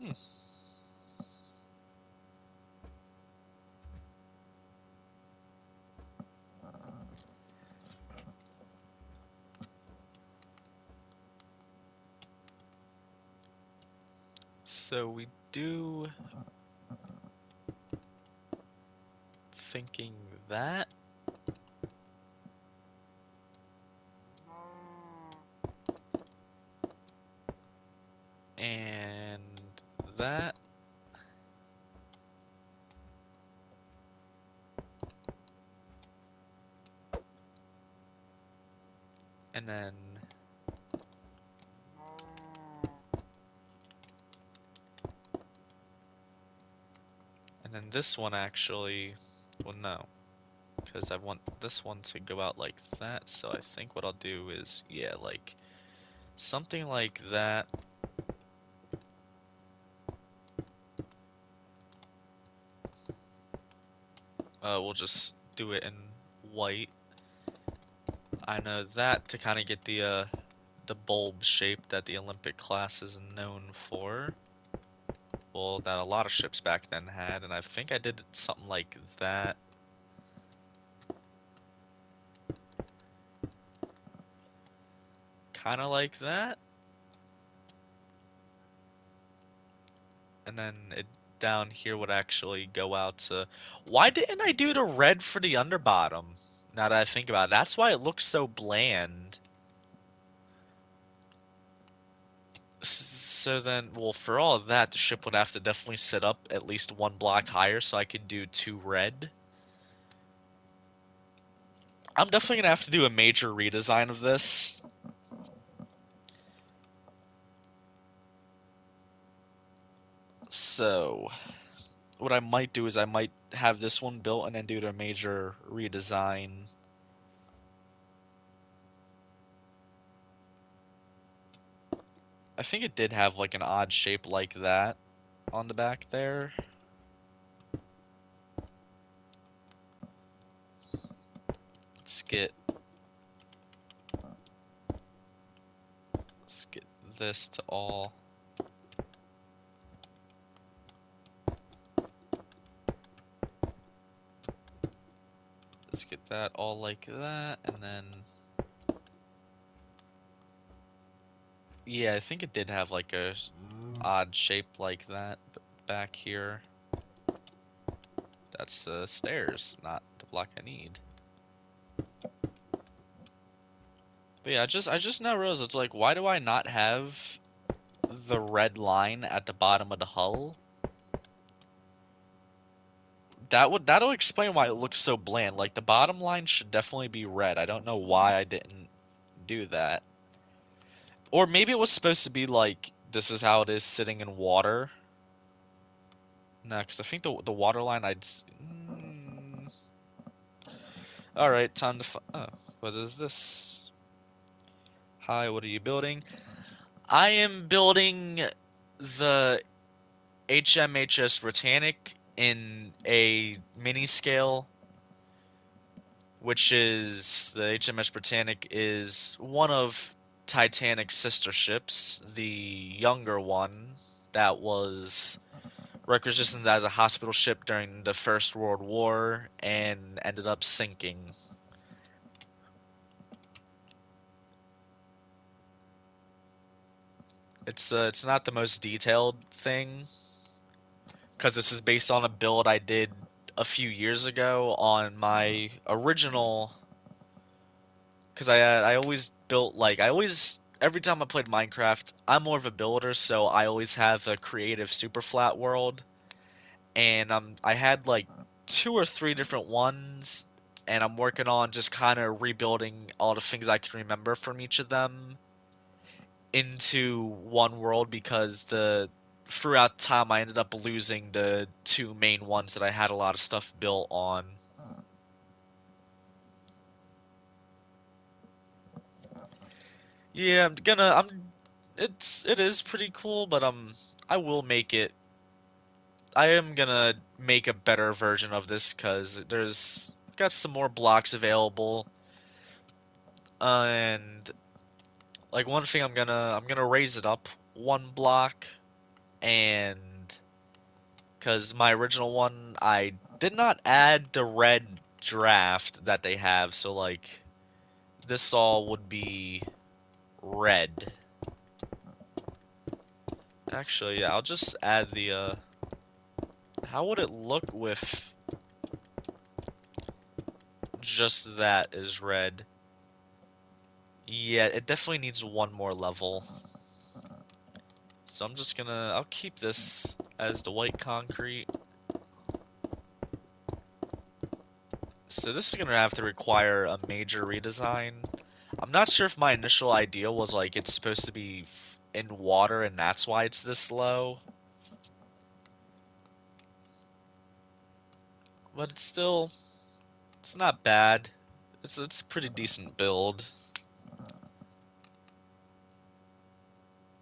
Hmm. So we do thinking that. And And then this one actually, well no, because I want this one to go out like that, so I think what I'll do is, yeah, like something like that. We'll just do it in white. I know that to kind of get the bulb shape that the Olympic class is known for. Well, that a lot of ships back then had, and I think I did something like that. Kind of like that. And then it down here would actually go out to... Why didn't I do the red for the underbottom? Now that I think about it, that's why it looks so bland. So then, well, for all of that, the ship would have to definitely sit up at least one block higher so I could do 2 red. I'm definitely gonna have to do a major redesign of this. So, what I might do is I might have this one built and then do the major redesign. I think it did have like an odd shape like that on the back there. Let's get this to all. Let's get that all like that, and then yeah, I think it did have like a odd shape like that back here. That's the stairs, not the block I need. But yeah, I just now realized it's like, why do I not have the red line at the bottom of the hull? That'll explain why it looks so bland. Like the bottom line should definitely be red. I don't know why I didn't do that. Or maybe it was supposed to be like this is how it is sitting in water. No, because I think the water line All right, time to. Oh, what is this? Hi, what are you building? I am building the HMHS Britannic in a mini scale, which is the HMS Britannic is one of Titanic's sister ships, the younger one that was requisitioned as a hospital ship during the First World War and ended up sinking. It's not the most detailed thing because this is based on a build I did a few years ago on my original. Because I always built like I always every time I played Minecraft, I'm more of a builder, so I always have a creative super flat world, and I had like 2 or 3 different ones, and I'm working on just kind of rebuilding all the things I can remember from each of them into one world because the throughout time I ended up losing the 2 main ones that I had a lot of stuff built on. Yeah, it is pretty cool, but I will make it. I am gonna make a better version of this because there's got some more blocks available, and like one thing I'm gonna raise it up 1 block, and because my original one I did not add the red draft that they have, so like this all would be red. Actually, yeah, I'll just add the how would it look with just that is red? Yeah, it definitely needs 1 more level. So I'm just gonna, I'll keep this as the white concrete. So this is gonna have to require a major redesign. I'm not sure if my initial idea was like it's supposed to be in water and that's why it's this low, but it's not bad. It's a pretty decent build.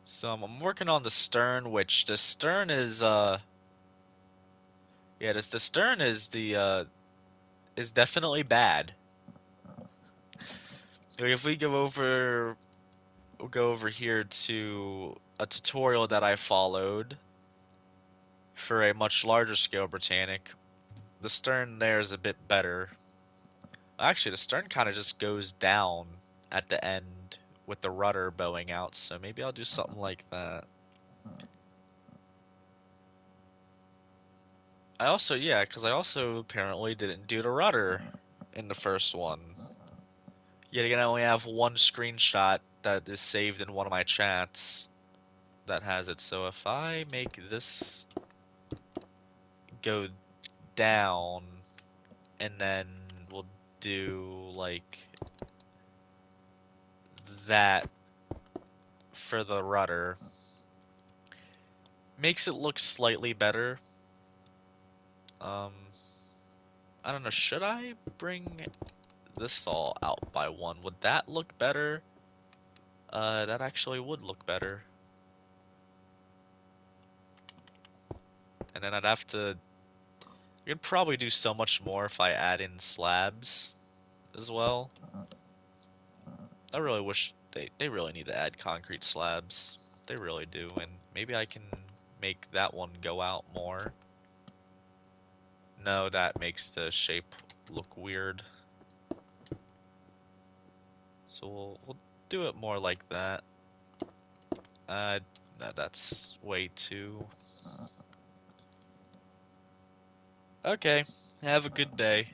So I'm working on the stern, which the stern is yeah, the stern is definitely bad. Like if we'll go over here to a tutorial that I followed for a much larger scale Britannic. The stern there is a bit better. Actually, the stern kind of just goes down at the end with the rudder bowing out, so maybe I'll do something like that. Yeah, because I also apparently didn't do the rudder in the first one. Yet again, I only have one screenshot that is saved in one of my chats that has it. So if I make this go down, and then we'll do like that for the rudder, makes it look slightly better. Um, I don't know, should I bring this all out by one? Would that look better? That actually would look better. And then I'd have to... I could probably do so much more if I add in slabs as well. I really wish they really need to add concrete slabs. They really do, and maybe I can make that one go out more. No, that makes the shape look weird. So we'll do it more like that. No, that's way too... Okay, have a good day.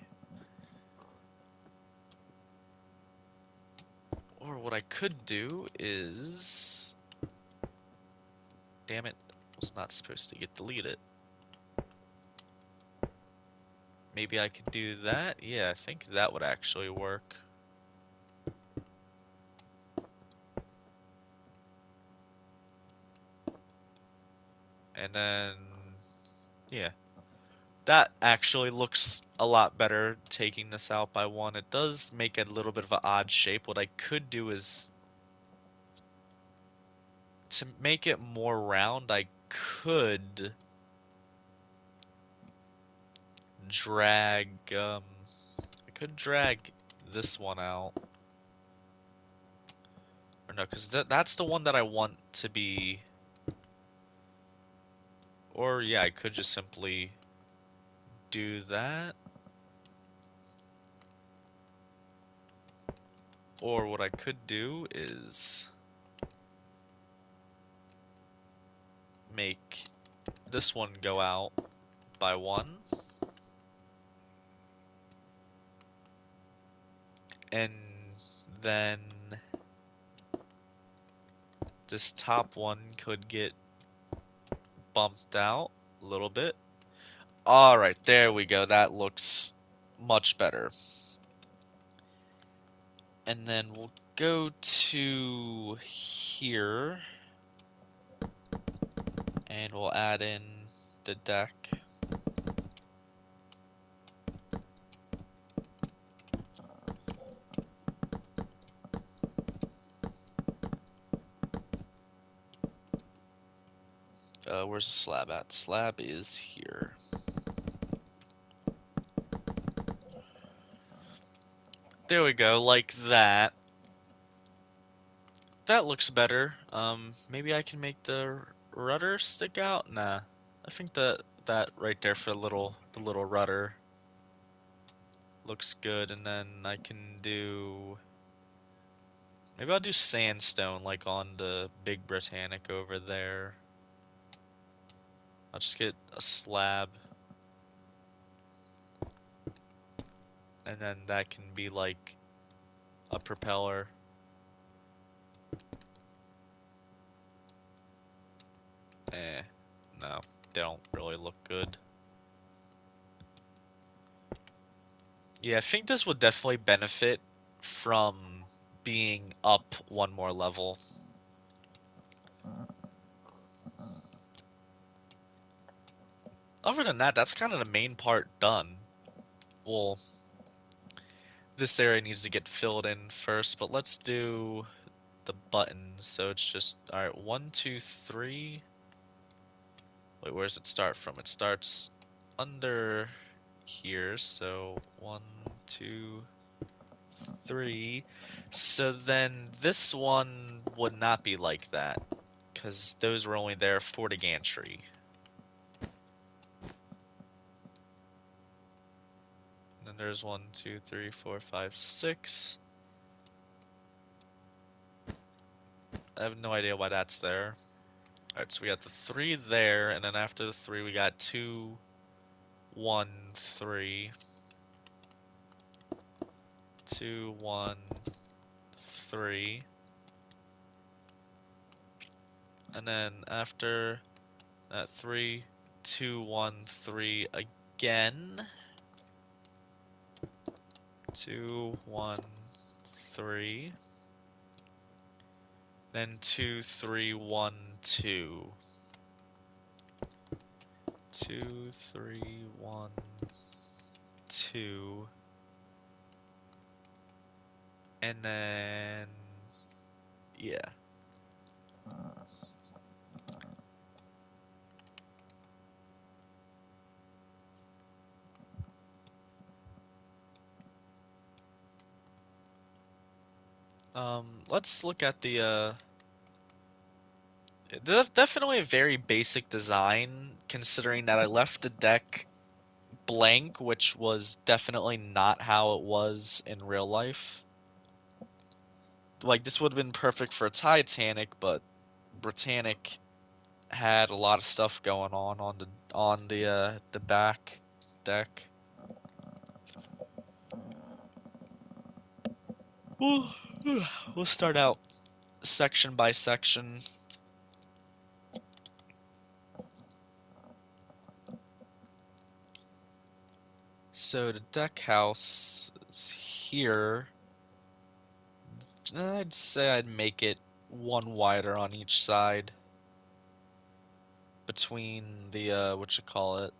Or what I could do is... Damn it, I was not supposed to get deleted. Maybe I could do that? Yeah, I think that would actually work. And then... Yeah. That actually looks a lot better taking this out by one. It does make a little bit of an odd shape. What I could do is... To make it more round, I drag... I could drag this one out. Or no, because that's the one that I want to be... Or yeah, I could just simply do that. Or what I could do is make this one go out by one. And then this top one could get bumped out a little bit. Alright, there we go. That looks much better. And then we'll go to here. And we'll add in the deck. Where's the slab at? Slab is here. There we go, like that. That looks better. Maybe I can make the rudder stick out? Nah. I think that right there for the little rudder looks good, and then I can do... Maybe I'll do sandstone like on the Big Britannic over there. I'll just get a slab. And then that can be like a propeller. No, they don't really look good. Yeah, I think this would definitely benefit from being up one more level. Other than that, that's kind of the main part done. Well, this area needs to get filled in first, but let's do the buttons. So it's just, all right, 1, 2, 3. Wait, where does it start from? It starts under here, so 1, 2, 3. So then this one would not be like that, because those were only there for the gantry. And then there's 1, 2, 3, 4, 5, 6. I have no idea why that's there. Alright, so we got the 3 there, and then after the 3 we got 2, 1, 3. 2, 1, 3. And then after that 3, 2, 1, 3 again. 2, 1, 3. Then 2, 3, 1, 2. 2, 3, 1, 2. And then, yeah. Let's look at the, definitely a very basic design, considering that I left the deck blank, which was definitely not how it was in real life. Like, this would have been perfect for a Titanic, but Britannic had a lot of stuff going on the back deck. We'll, we'll start out section by section. So the deck house is here. I'd say I'd make it one wider on each side between the what you call it,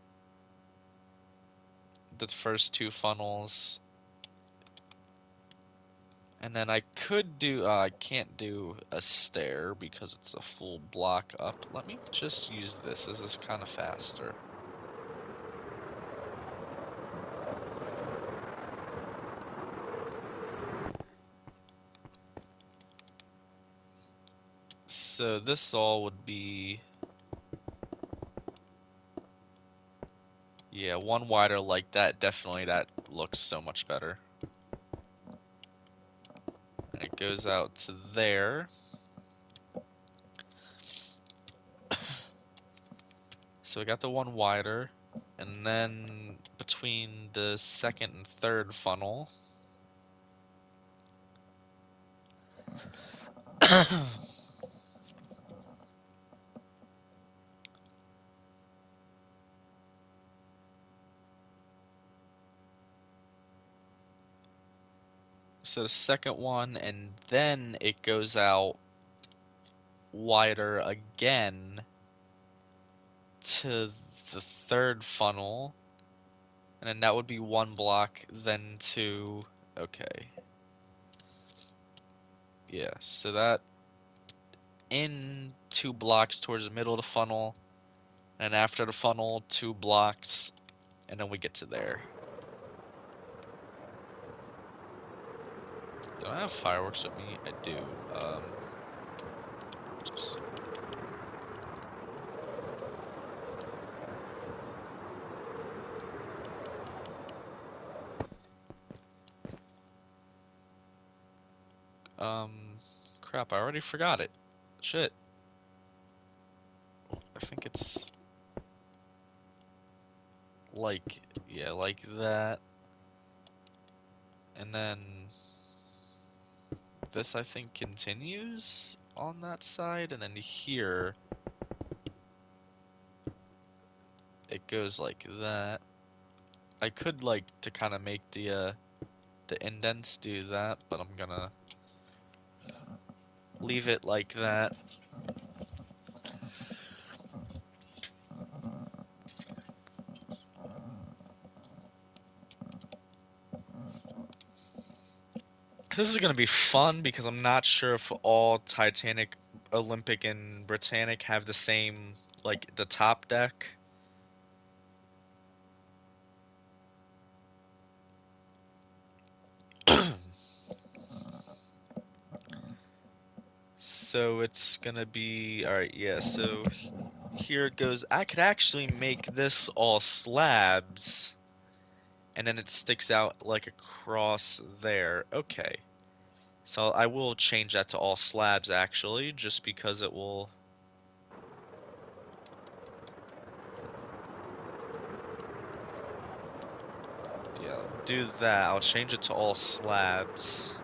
the first 2 funnels. And then I could do, I can't do a stair because it's a full block up. Let me just use this. This is kind of faster. So this all would be, yeah, one wider like that. Definitely that looks so much better. And it goes out to there. So we got the one wider, and then between the second and third funnel. So the second one, and then it goes out wider again to the third funnel, and then that would be one block, then 2. Okay. Yeah, so that in 2 blocks towards the middle of the funnel, and after the funnel, 2 blocks, and then we get to there. Do I have fireworks with me? I do. Just... crap, I already forgot it. Shit. I think it's like, yeah, like that. And then this, I think, continues on that side, and then here it goes like that. I could like to kind of make the indents do that, but I'm gonna leave it like that. This is gonna be fun because I'm not sure if all Titanic, Olympic, and Britannic have the same, like, the top deck. So it's gonna be, alright, yeah, so here it goes. I could actually make this all slabs, and then it sticks out like across there. Okay. So I will change that to all slabs actually, just because it will. Yeah, do that. I'll change it to all slabs.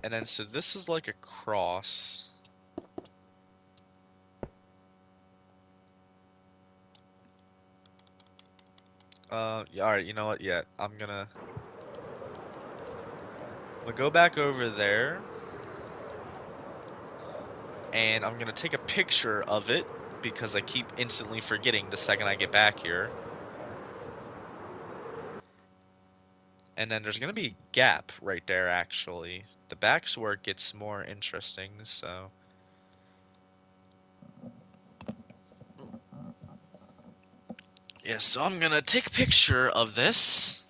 And then, so this is like a cross. Yeah, alright, you know what? Yeah, I'm gonna go back over there, and I'm gonna take a picture of it, because I keep instantly forgetting the second I get back here. And then there's gonna be a gap right there, actually. The back's where it gets more interesting, so. Yeah, so I'm gonna take a picture of this.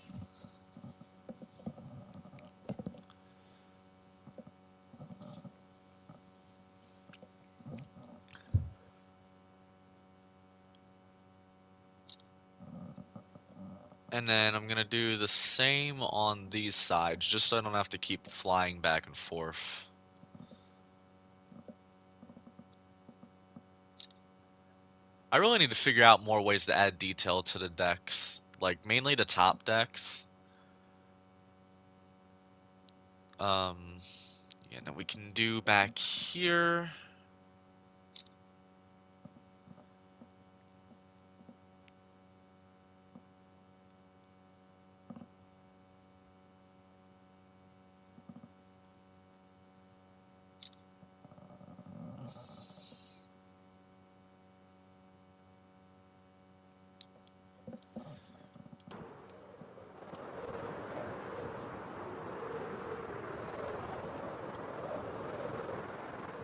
And then I'm gonna do the same on these sides, just so I don't have to keep flying back and forth. I really need to figure out more ways to add detail to the decks, like mainly the top decks. Um, yeah, now we can do back here.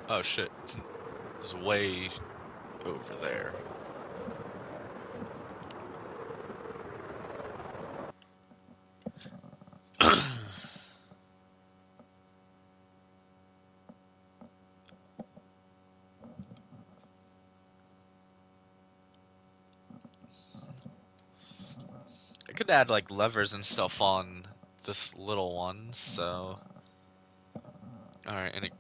Oh shit, it's way over there. I could add like levers and stuff on this little one, so. Alright, and it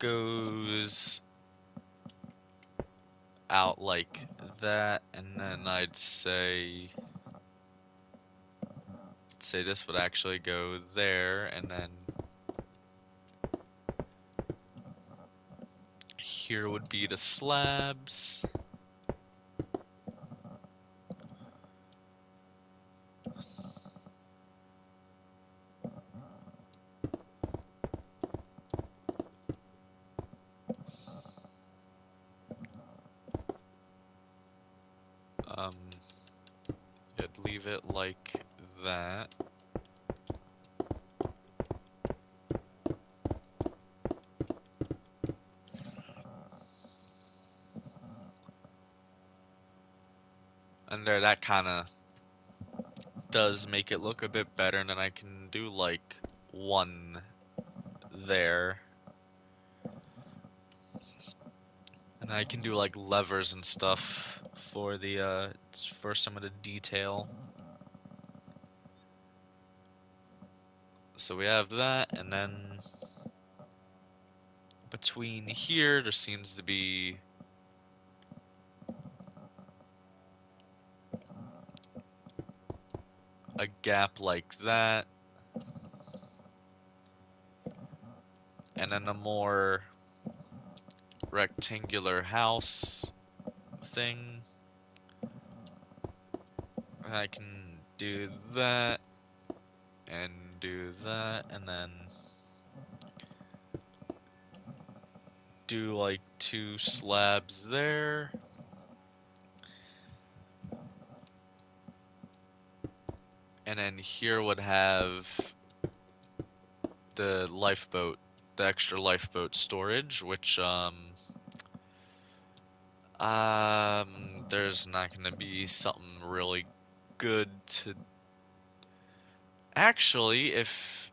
goes out like that, and then I'd say this would actually go there, and then here would be the slabs. Um, I'd leave it like that. And there, that kind of does make it look a bit better, and then I can do like one there. And I can do like levers and stuff for the for some of the detail. So we have that, and then between here there seems to be a gap like that. And then a more rectangular house thing. I can do that and do that, and then do like 2 slabs there. And then here would have the lifeboat, the extra lifeboat storage, which there's not gonna be something really good to actually, if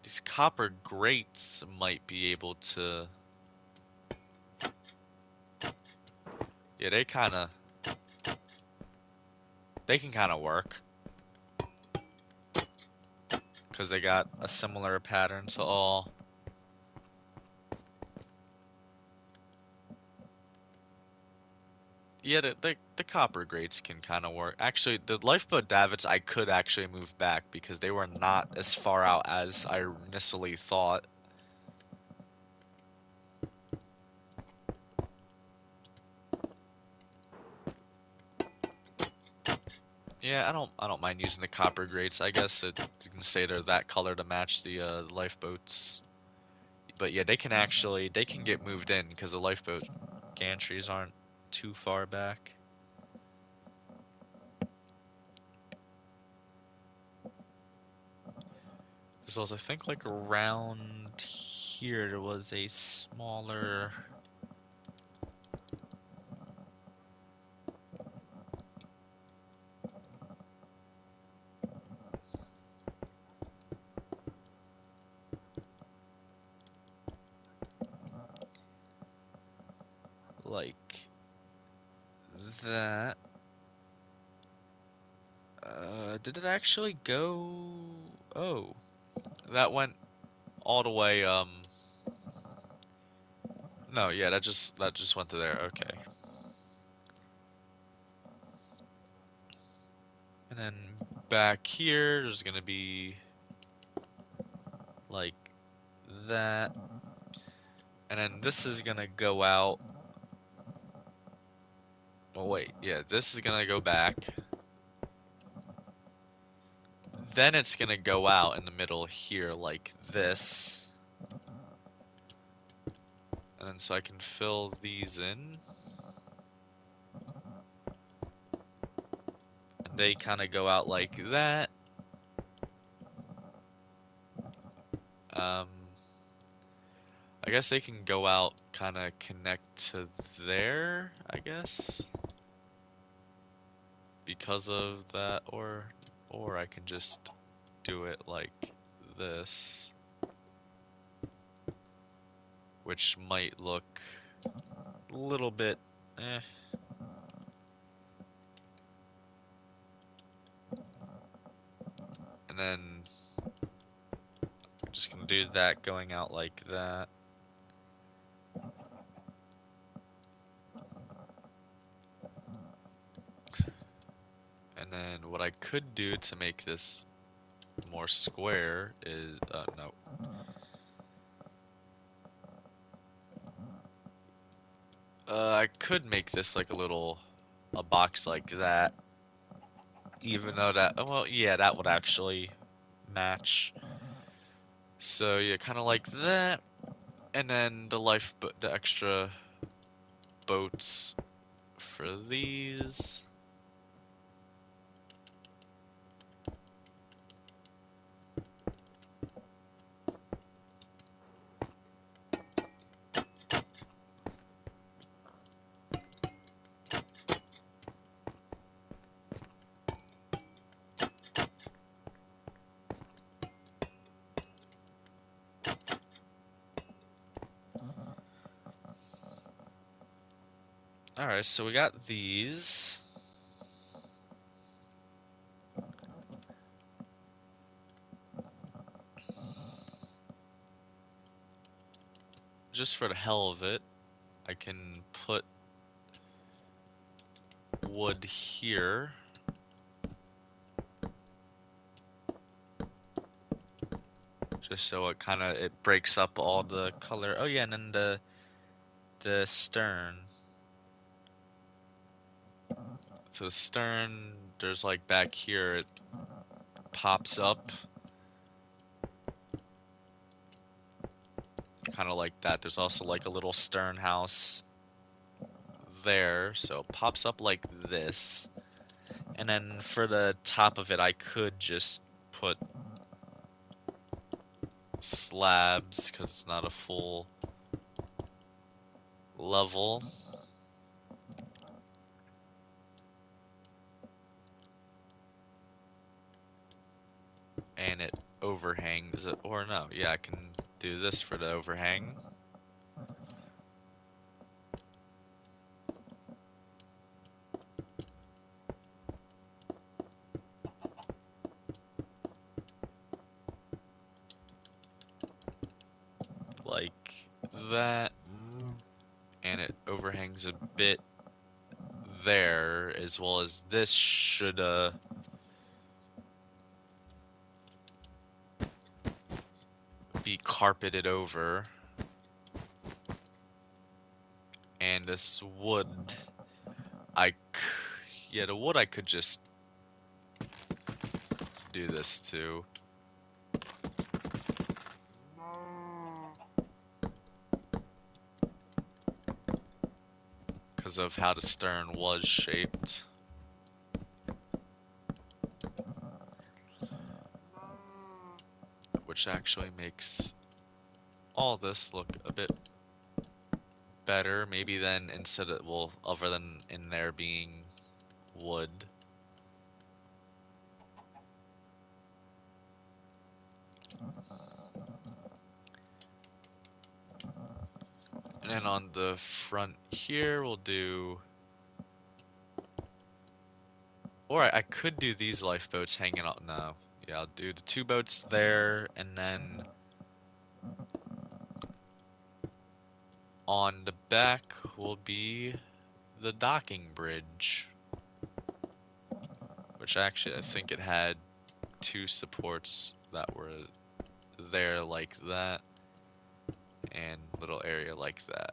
these copper grates might be able to, yeah, they can kind of work because they got a similar pattern to all. Yeah, the copper grates can kind of work. Actually, the lifeboat davits I could actually move back because they were not as far out as I initially thought. Yeah, I don't mind using the copper grates. I guess you can say they're that color to match the lifeboats. But yeah, they can get moved in because the lifeboat gantries aren't too far back. As well as I think like around here there was a smaller like that. Did it actually go? Oh, that went all the way. No, yeah, that just went to there. Okay, and then back here, there's gonna be like that, and then this is gonna go out. Oh wait, yeah, this is gonna go back. Then it's gonna go out in the middle here like this. And then so I can fill these in. And they kind of go out like that. Um, I guess they can go out, kind of connect to there, I guess. Because of that, or I can just do it like this. Which might look a little bit, eh. And then I'm just gonna do that going out like that. And then what I could do to make this more square is, no. I could make this like a box like that. Even though that, oh, well, yeah, that would actually match. So yeah, kind of like that. And then the extra boats for these. Alright, so we got these. Just for the hell of it, I can put wood here. Just so it breaks up all the color. Oh yeah, and then the stern. So the stern, there's like back here, it pops up. Kind of like that. There's also like a little stern house there, so it pops up like this. And then for the top of it, I could just put slabs because it's not a full level. And it overhangs it, or no, yeah, I can do this for the overhang. Like that. And it overhangs a bit there, as well as this should be carpeted over. And this wood, yeah, the wood I could just do this too. Because of how the stern was shaped. Which actually makes all this look a bit better. Maybe then instead of, well, other than in there being wood. And then on the front here, we'll do... Or I could do these lifeboats hanging out. No. Yeah, I'll do the 2 boats there, and then on the back will be the docking bridge. Which actually, I think it had 2 supports that were there like that, and little area like that.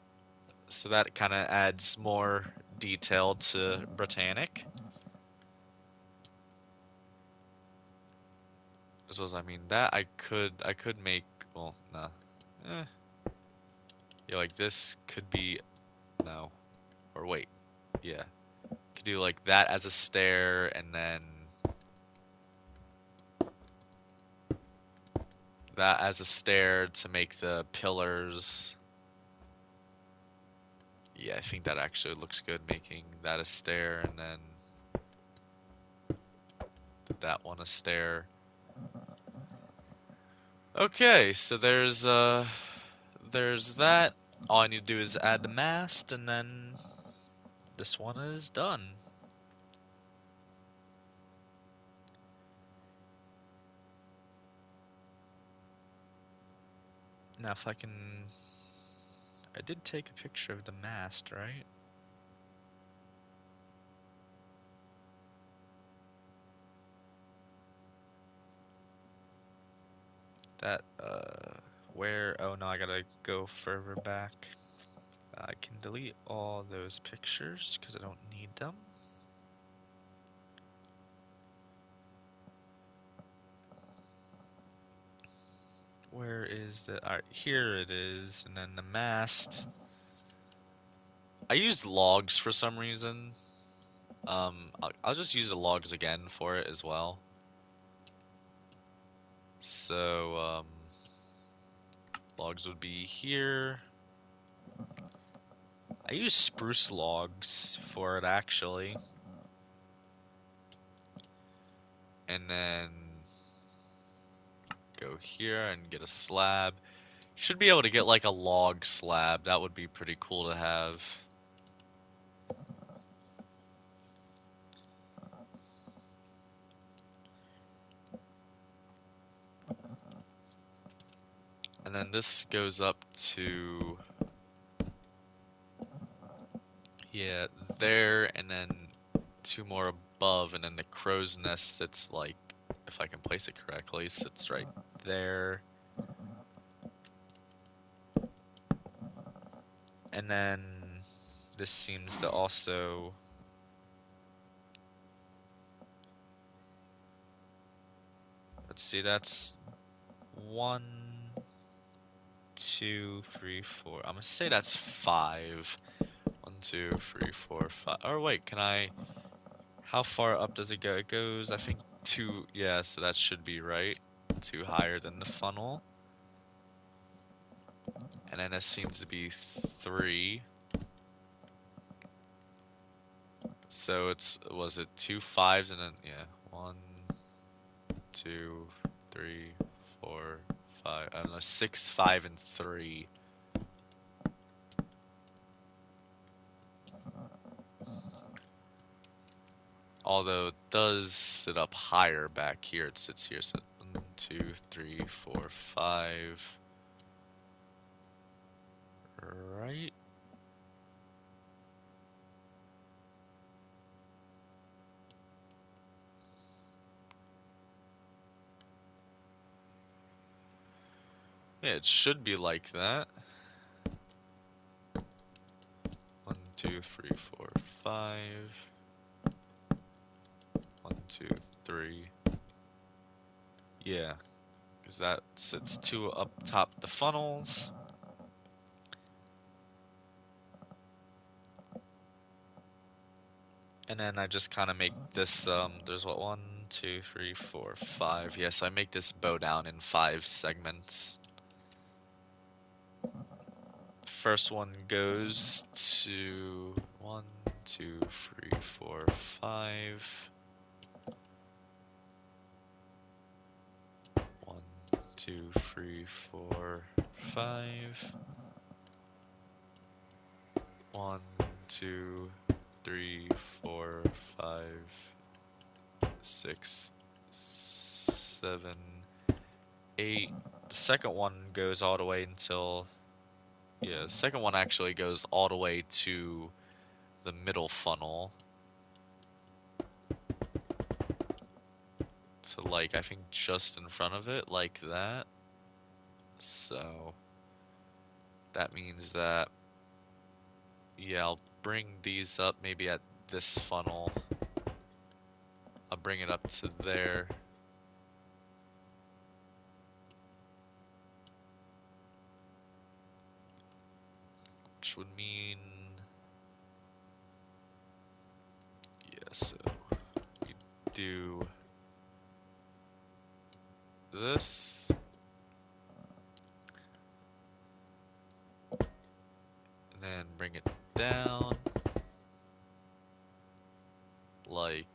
So that kind of adds more detail to Britannic. So I mean that I could make, well, nah. Yeah, like this could be, no. Or wait. Yeah. Could do like that as a stair, and then that as a stair to make the pillars. Yeah, I think that actually looks good, making that a stair, and then that one a stair. Okay, so there's that. All I need to do is add the mast, and then this one is done. Now if I can... I did take a picture of the mast, right? That, where... Oh no, I gotta go further back. I can delete all those pictures, because I don't need them. Where is the... Alright, here it is, and then the mast. I used logs for some reason. I'll just use the logs again for it as well. So, logs would be here. I use spruce logs for it, actually. And then go here and get a slab. Should be able to get like a log slab. That would be pretty cool to have. And then this goes up to... Yeah, there, and then 2 more above, and then the crow's nest sits like, if I can place it correctly, sits right there. And then this seems to also... let's see, that's 1, 2, 3, 4. I'm gonna say that's 5. 1, 2, 3, 4, 5. Or wait, can I? How far up does it go? It goes, I think, 2. Yeah, so that should be right. 2 higher than the funnel. And then this seems to be 3. So was it 2 5s and then, yeah, 1, 2, 3, 4, 5. I don't know, 6, 5, and 3. Although it does sit up higher back here. It sits here. So 1, 2, 3, 4, 5. Right? Yeah, it should be like that. 1, 2, 3, 4, 5. 1, 2, 3. Yeah, because that sits 2 up top the funnels. And then I just kind of make this, there's what, 1, 2, 3, 4, 5. Yes, I make this bow down in 5 segments. First one goes to 1, 2, 3, 4, 5. 1, 2, 3, 4, 5. 1, 2, 3, 4, 5, 6, 7, 8. The second one goes all the way until, yeah, the second one actually goes all the way to the middle funnel. To, like, I think just in front of it, like that. So that means that, yeah, I'll bring these up maybe at this funnel. I'll bring it up to there. Which would mean, yeah, so we do this. And then bring it down. Like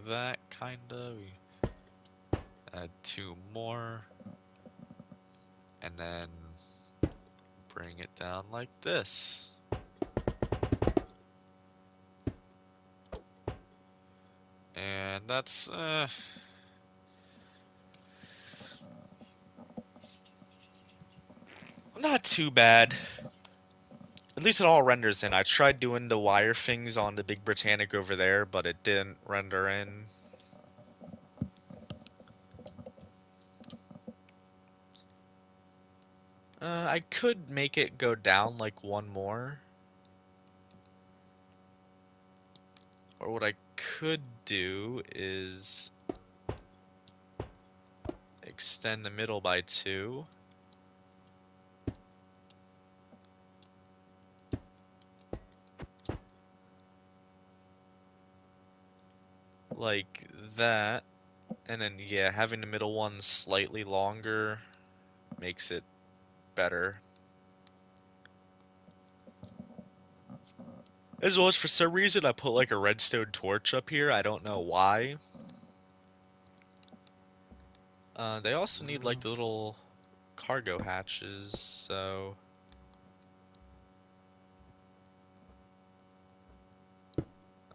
that, kinda. We add 2 more. And then bring it down like this. And that's, not too bad. At least it all renders in. I tried doing the wire things on the Big Britannic over there, but it didn't render in. I could make it go down like 1 more. Or what I could do is extend the middle by 2. Like that. And then, yeah, having the middle one slightly longer makes it better. As well as, for some reason, I put like a redstone torch up here. I don't know why. They also need like the little cargo hatches, so...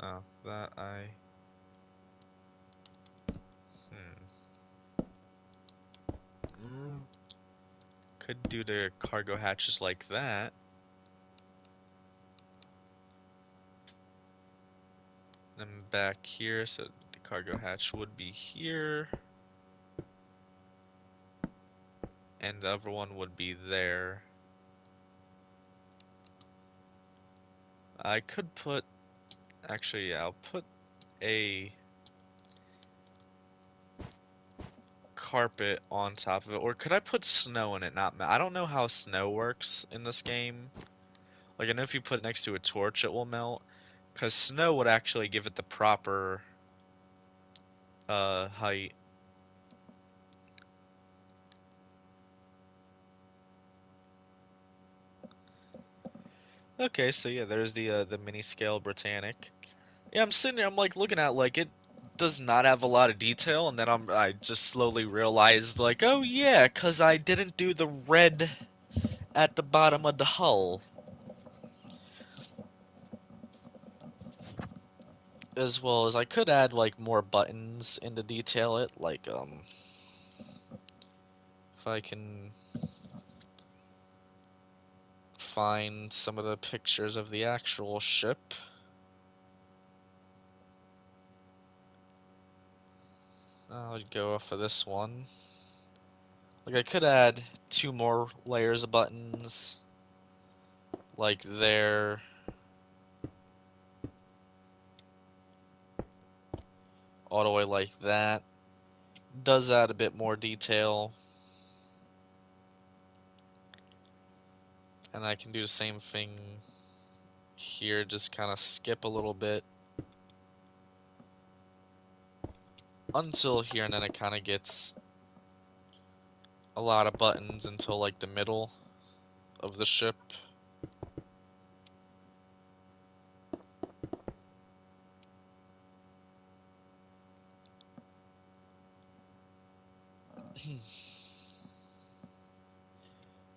Oh, that I... Could do the cargo hatches like that. Then back here, so the cargo hatch would be here. And the other one would be there. I could put... Actually, yeah, I'll put a... carpet on top of it, or could I put snow in it? I don't know how snow works in this game. Like, I know if you put it next to a torch, it will melt. Because snow would actually give it the proper height. Okay, so yeah, there's the mini scale Britannic. Yeah, I'm sitting there, I'm like looking at like it does not have a lot of detail, and then I just slowly realized like, oh yeah, 'cause I didn't do the red at the bottom of the hull. As well as I could add like more buttons in to detail it, like if I can find some of the pictures of the actual ship. I'd go off of this one. Like I could add two more layers of buttons, like there, all the way like that. Does add a bit more detail. And I can do the same thing here, just kind of skip a little bit until here, and then it kind of gets a lot of buttons until like the middle of the ship.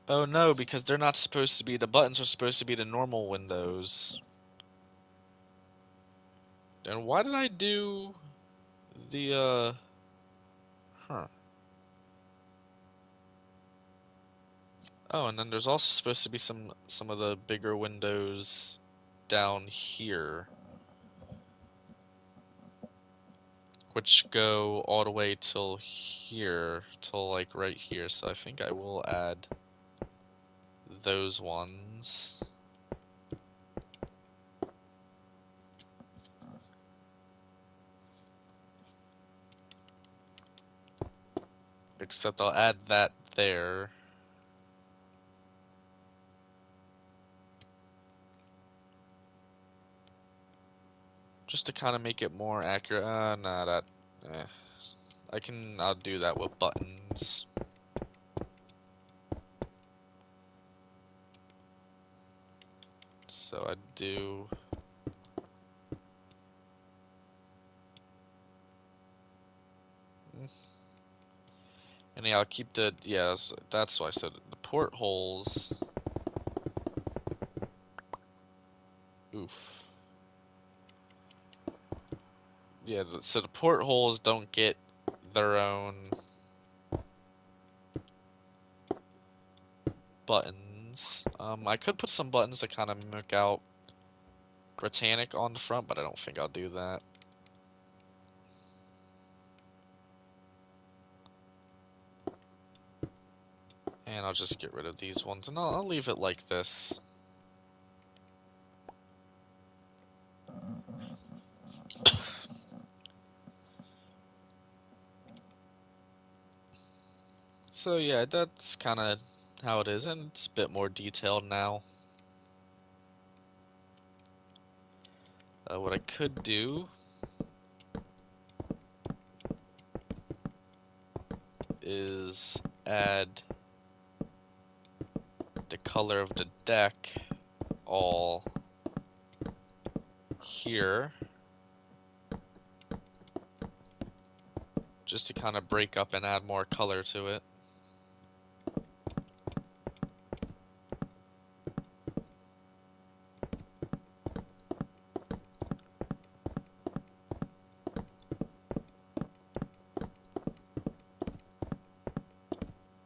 Oh no, because they're not supposed to be, the buttons are supposed to be the normal windows. And why did I do the, huh. Oh, and then there's also supposed to be some of the bigger windows down here, which go all the way till here, till like right here. So I think I will add those ones. Except I'll add that there. Just to kind of make it more accurate. Nah, that, eh. I'll do that with buttons. So I do. And yeah, I'll keep the, yeah, that's why I said the portholes. Oof. Yeah, so the portholes don't get their own buttons. I could put some buttons to kind of mimic out Britannic on the front, but I don't think I'll do that. And I'll just get rid of these ones, and I'll leave it like this. So yeah, that's kind of how it is, and it's a bit more detailed now. What I could do is add the color of the deck all here, just to kind of break up and add more color to it.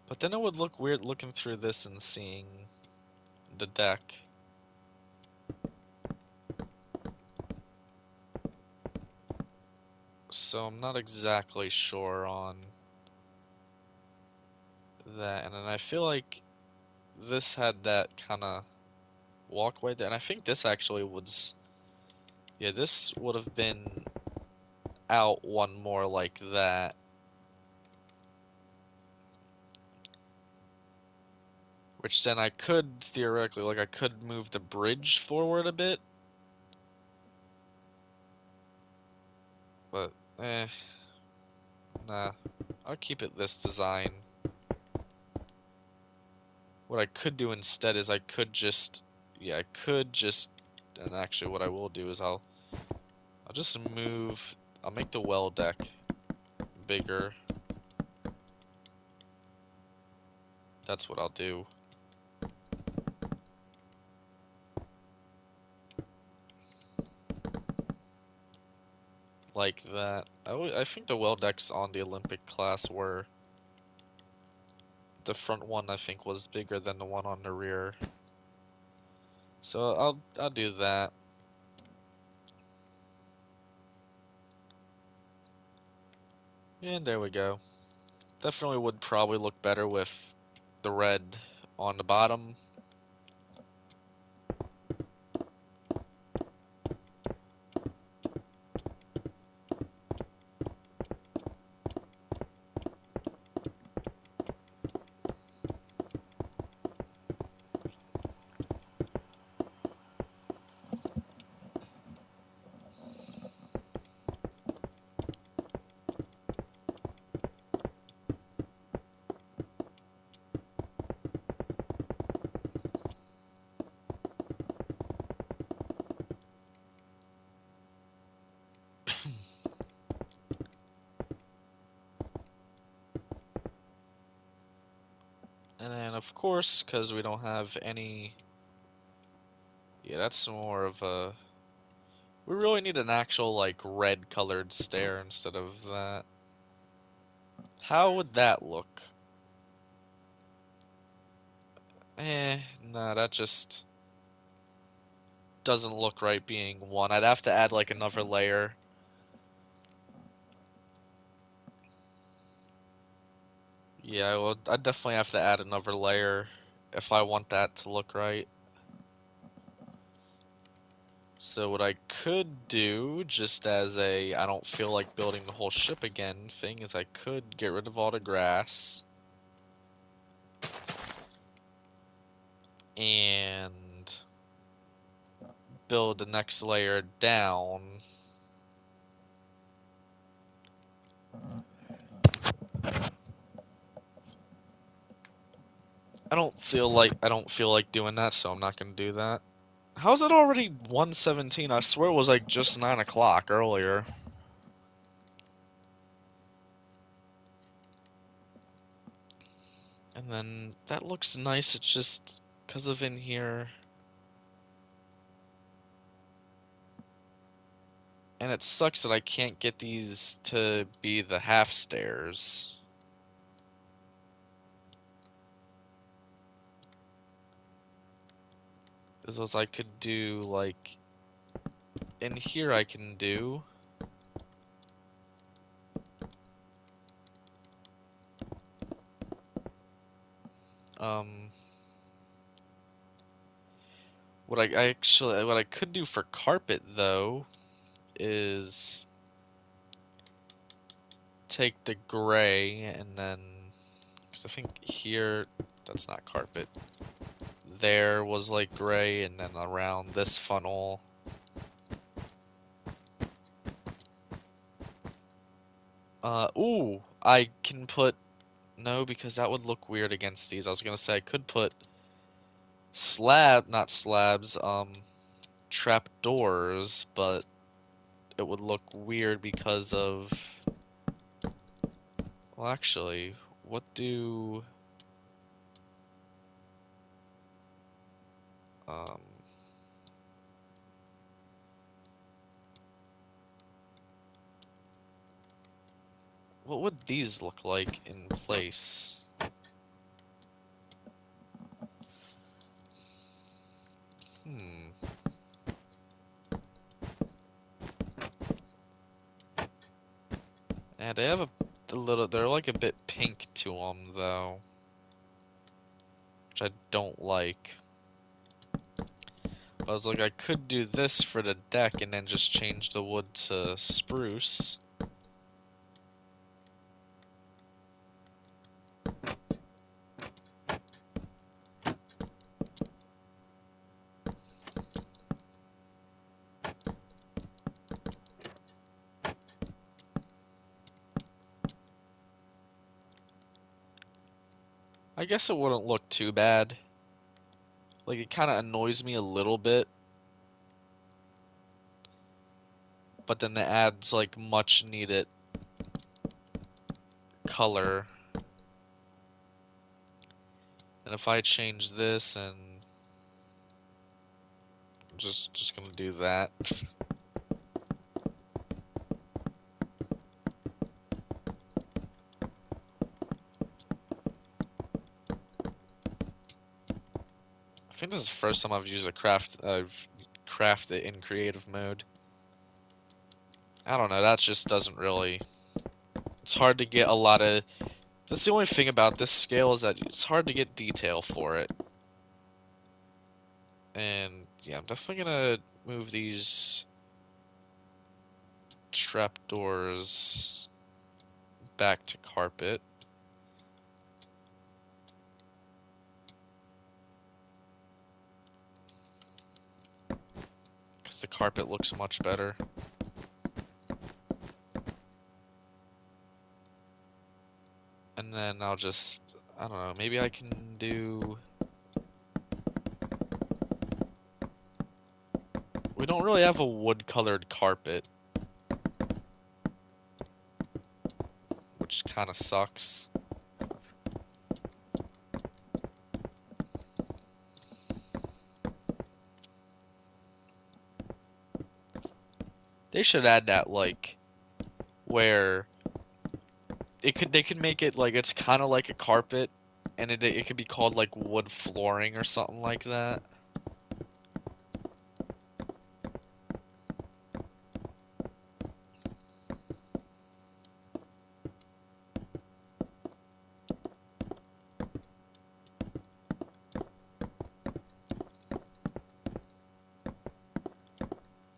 But then it would look weird looking through this and seeing the deck. So I'm not exactly sure on that. And then I feel like this had that kind of walkway there. And I think this actually was, yeah, this would have been out one more like that. Which then I could theoretically, like, I could move the bridge forward a bit. But, nah. I'll keep it this design. What I could do instead is I could just, yeah, I could just, and actually what I will do is I'll just move, I'll make the well deck bigger. That's what I'll do. Like that. I think the well decks on the Olympic class were, the front one I think was bigger than the one on the rear. So I'll do that. And there we go. Definitely would probably look better with the red on the bottom. And then of course, because we don't have any, yeah, that's more of a, we really need an actual like red colored stair instead of that. How would that look? Nah, that just doesn't look right being one. I'd have to add like another layer. Yeah, well, I'd definitely have to add another layer if I want that to look right. So what I could do, just as a I don't feel like building the whole ship again thing, is I could get rid of all the grass and build the next layer down. I don't feel like doing that, so I'm not gonna do that. How's it already 1:17? I swear it was like just 9 o'clock earlier. And then that looks nice, it's just because of in here. And it sucks that I can't get these to be the half stairs. As well as I could do, like, in here I can do. Um, what I could do for carpet, though, is take the gray and then, because I think here, that's not carpet. There was like gray, and then around this funnel. Ooh, I can put, no, because that would look weird against these. I was gonna say I could put not slabs, trap doors, but it would look weird because of, well, actually, what do, um, what would these look like in place? Hmm. And they have a little, they're like a bit pink to them, though, which I don't like. I was like, I could do this for the deck and then just change the wood to spruce. I guess it wouldn't look too bad. Like, it kind of annoys me a little bit, but then it adds, like, much needed color. And if I change this and just gonna do that. I think this is the first time I've crafted in creative mode. I don't know, that just doesn't really. It's hard to get a lot of. That's the only thing about this scale is that it's hard to get detail for it. And yeah, I'm definitely gonna move these trapdoors back to carpet. Because the carpet looks much better. And then I'll just, I don't know, maybe I can do. We don't really have a wood colored carpet, which kind of sucks. They should add that, like, where they could make it like it's kind of like a carpet, and it could be called like wood flooring or something like that. I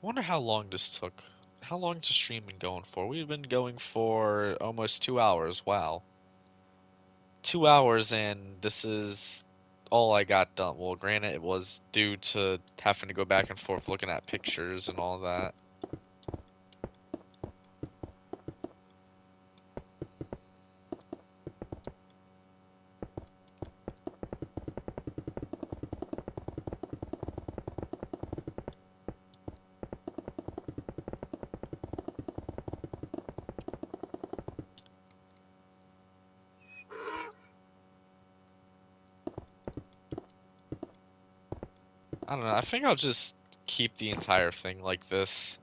wonder how long this took. How long to stream been going for? We've been going for almost 2 hours. Wow. 2 hours, and this is all I got done. Well, granted, it was due to having to go back and forth looking at pictures and all that. I don't know. I think I'll just keep the entire thing like this.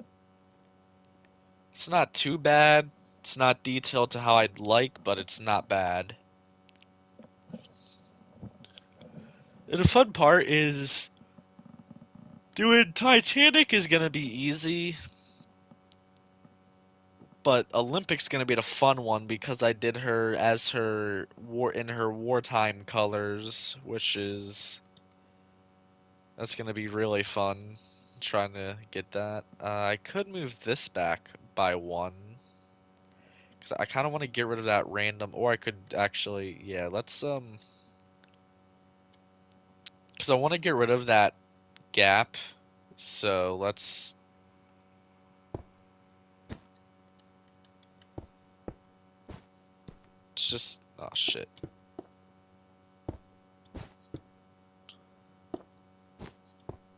It's not too bad. It's not detailed to how I'd like, but it's not bad. And the fun part is doing Titanic is gonna be easy, but Olympic's gonna be the fun one because I did her as her war in her wartime colors, which is that's gonna be really fun. Trying to get that. I could move this back by one because I kind of want to get rid of that random, or I could actually, yeah, let's because I want to get rid of that gap. So let's just, oh shit.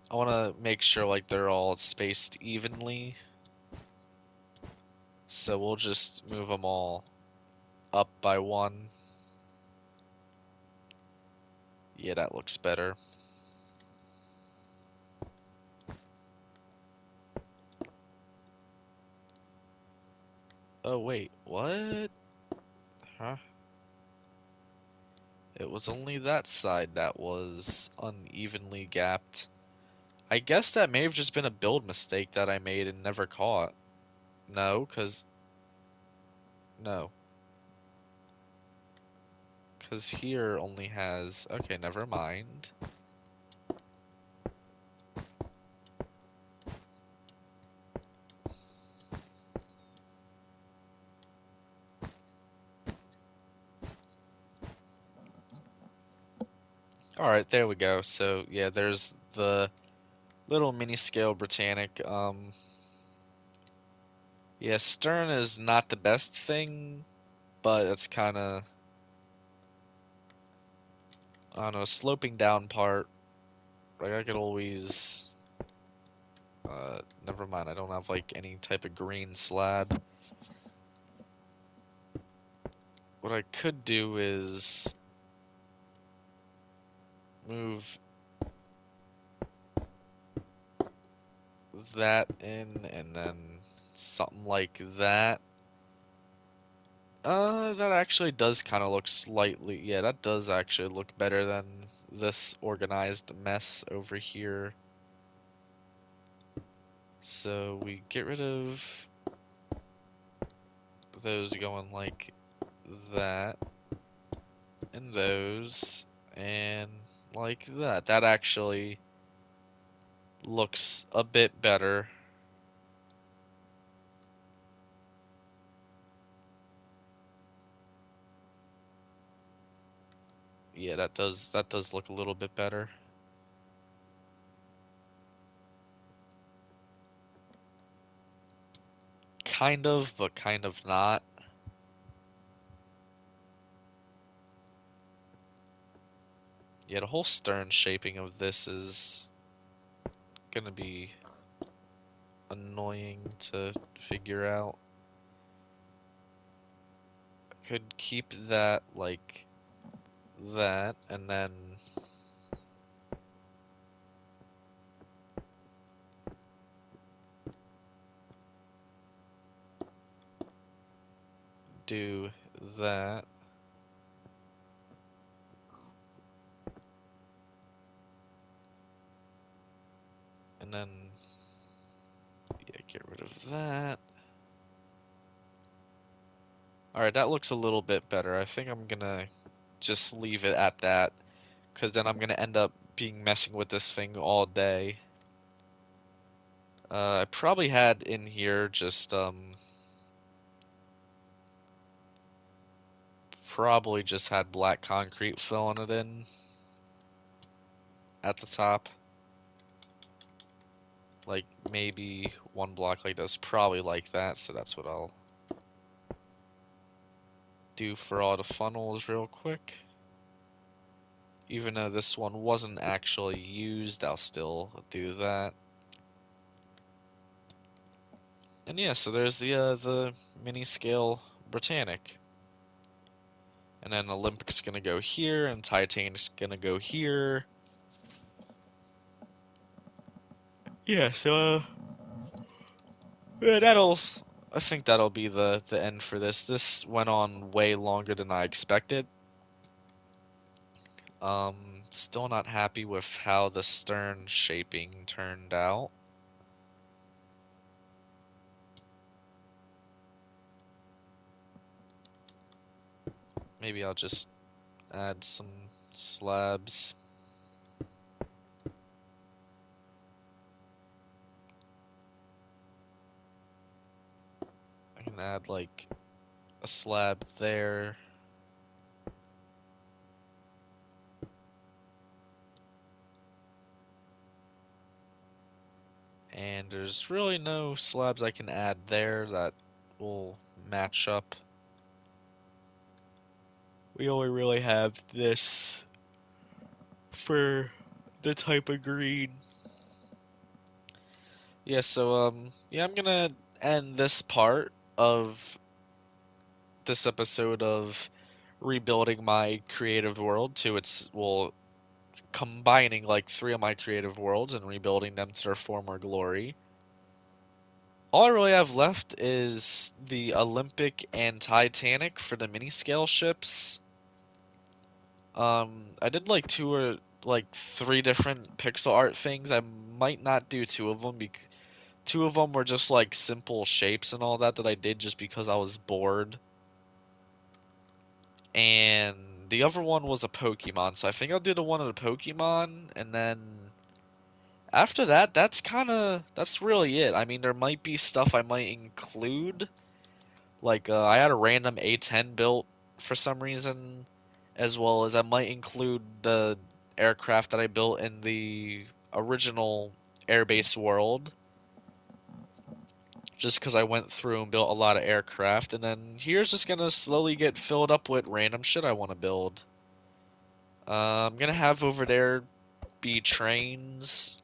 I want to make sure like they're all spaced evenly. So we'll just move them all up by one. Yeah, that looks better. Oh wait, what? Huh? It was only that side that was unevenly gapped. I guess that may have just been a build mistake that I made and never caught. No, no. 'Cause here only has, okay, never mind. Alright, there we go. So, yeah, there's the little mini scale Britannic. Yeah, stern is not the best thing, but it's kind of I don't know, sloping down part. Like I could always, never mind. I don't have like any type of green slab. What I could do is move that in and then something like that. That actually does kind of look slightly, yeah, that does actually look better than this organized mess over here. So we get rid of those going like that, and those, and like that. That actually looks a bit better. Yeah, that does look a little bit better. Kind of, but kind of not. Yeah, the whole stern shaping of this is gonna be annoying to figure out. Could keep that like that, and then do that. And then, yeah, get rid of that. Alright, that looks a little bit better. I think I'm gonna just leave it at that, because then I'm gonna end up being messing with this thing all day. I probably had in here just, probably just had black concrete filling it in at the top. Like, maybe one block like this, probably like that, so that's what I'll do for all the funnels real quick. Even though this one wasn't actually used, I'll still do that. And yeah, so there's the mini scale Britannic. And then Olympic's gonna go here, and Titanic's gonna go here. Yeah, so yeah, I think that'll be the end for this. This went on way longer than I expected. Still not happy with how the stern shaping turned out. Maybe I'll just add some slabs. I can add like a slab there. And there's really no slabs I can add there that will match up. We only really have this for the type of green. Yeah, so yeah, I'm gonna end this part of this episode of rebuilding my creative world to its, well, combining like three of my creative worlds and rebuilding them to their former glory. All I really have left is the Olympic and Titanic for the mini scale ships. I did like two or like three different pixel art things. I might not do two of them because two of them were just like simple shapes and all that I did just because I was bored. And the other one was a Pokemon, so I think I'll do the one of the Pokemon, and then after that, that's really it. I mean, there might be stuff I might include. Like, I had a random A10 built for some reason, as well as I might include the aircraft that I built in the original Airbase world, just because I went through and built a lot of aircraft, and then here's just gonna slowly get filled up with random shit I want to build. I'm gonna have over there be trains.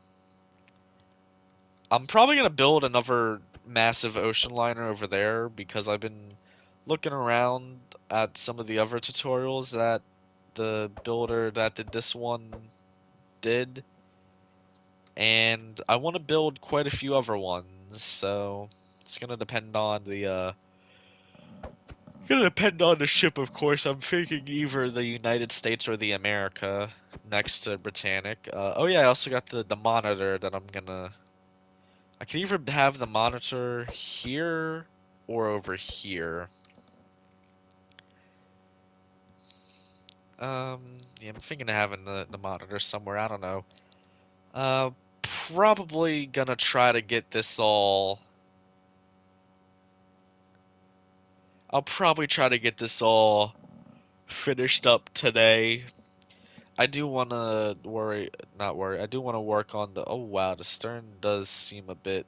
I'm probably gonna build another massive ocean liner over there because I've been looking around at some of the other tutorials that the builder that did this one did, and I want to build quite a few other ones, so it's gonna depend on the ship, of course. I'm thinking either the United States or the America next to Britannic. Oh yeah, I also got the monitor that I can either have the monitor here or over here. Yeah, I'm thinking of having the monitor somewhere. I don't know. Uh, Probably gonna try to get this all. I'll probably try to get this all finished up today. I do want to not worry. I do want to work on the. Oh wow, the stern does seem a bit.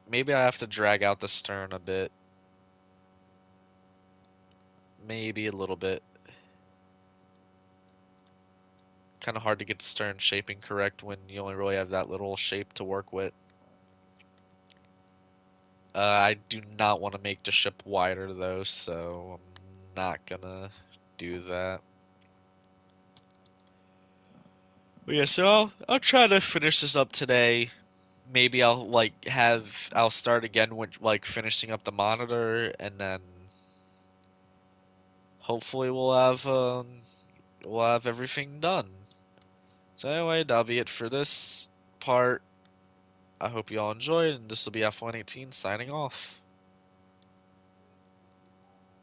Maybe I have to drag out the stern a bit. Maybe a little bit. Kind of hard to get the stern shaping correct when you only really have that little shape to work with. I do not want to make the ship wider though, so I'm not gonna do that. But yeah, so I'll try to finish this up today. Maybe I'll start again with like finishing up the monitor, and then hopefully we'll have everything done. So anyway, that'll be it for this part. I hope you all enjoyed, and this will be F118 signing off.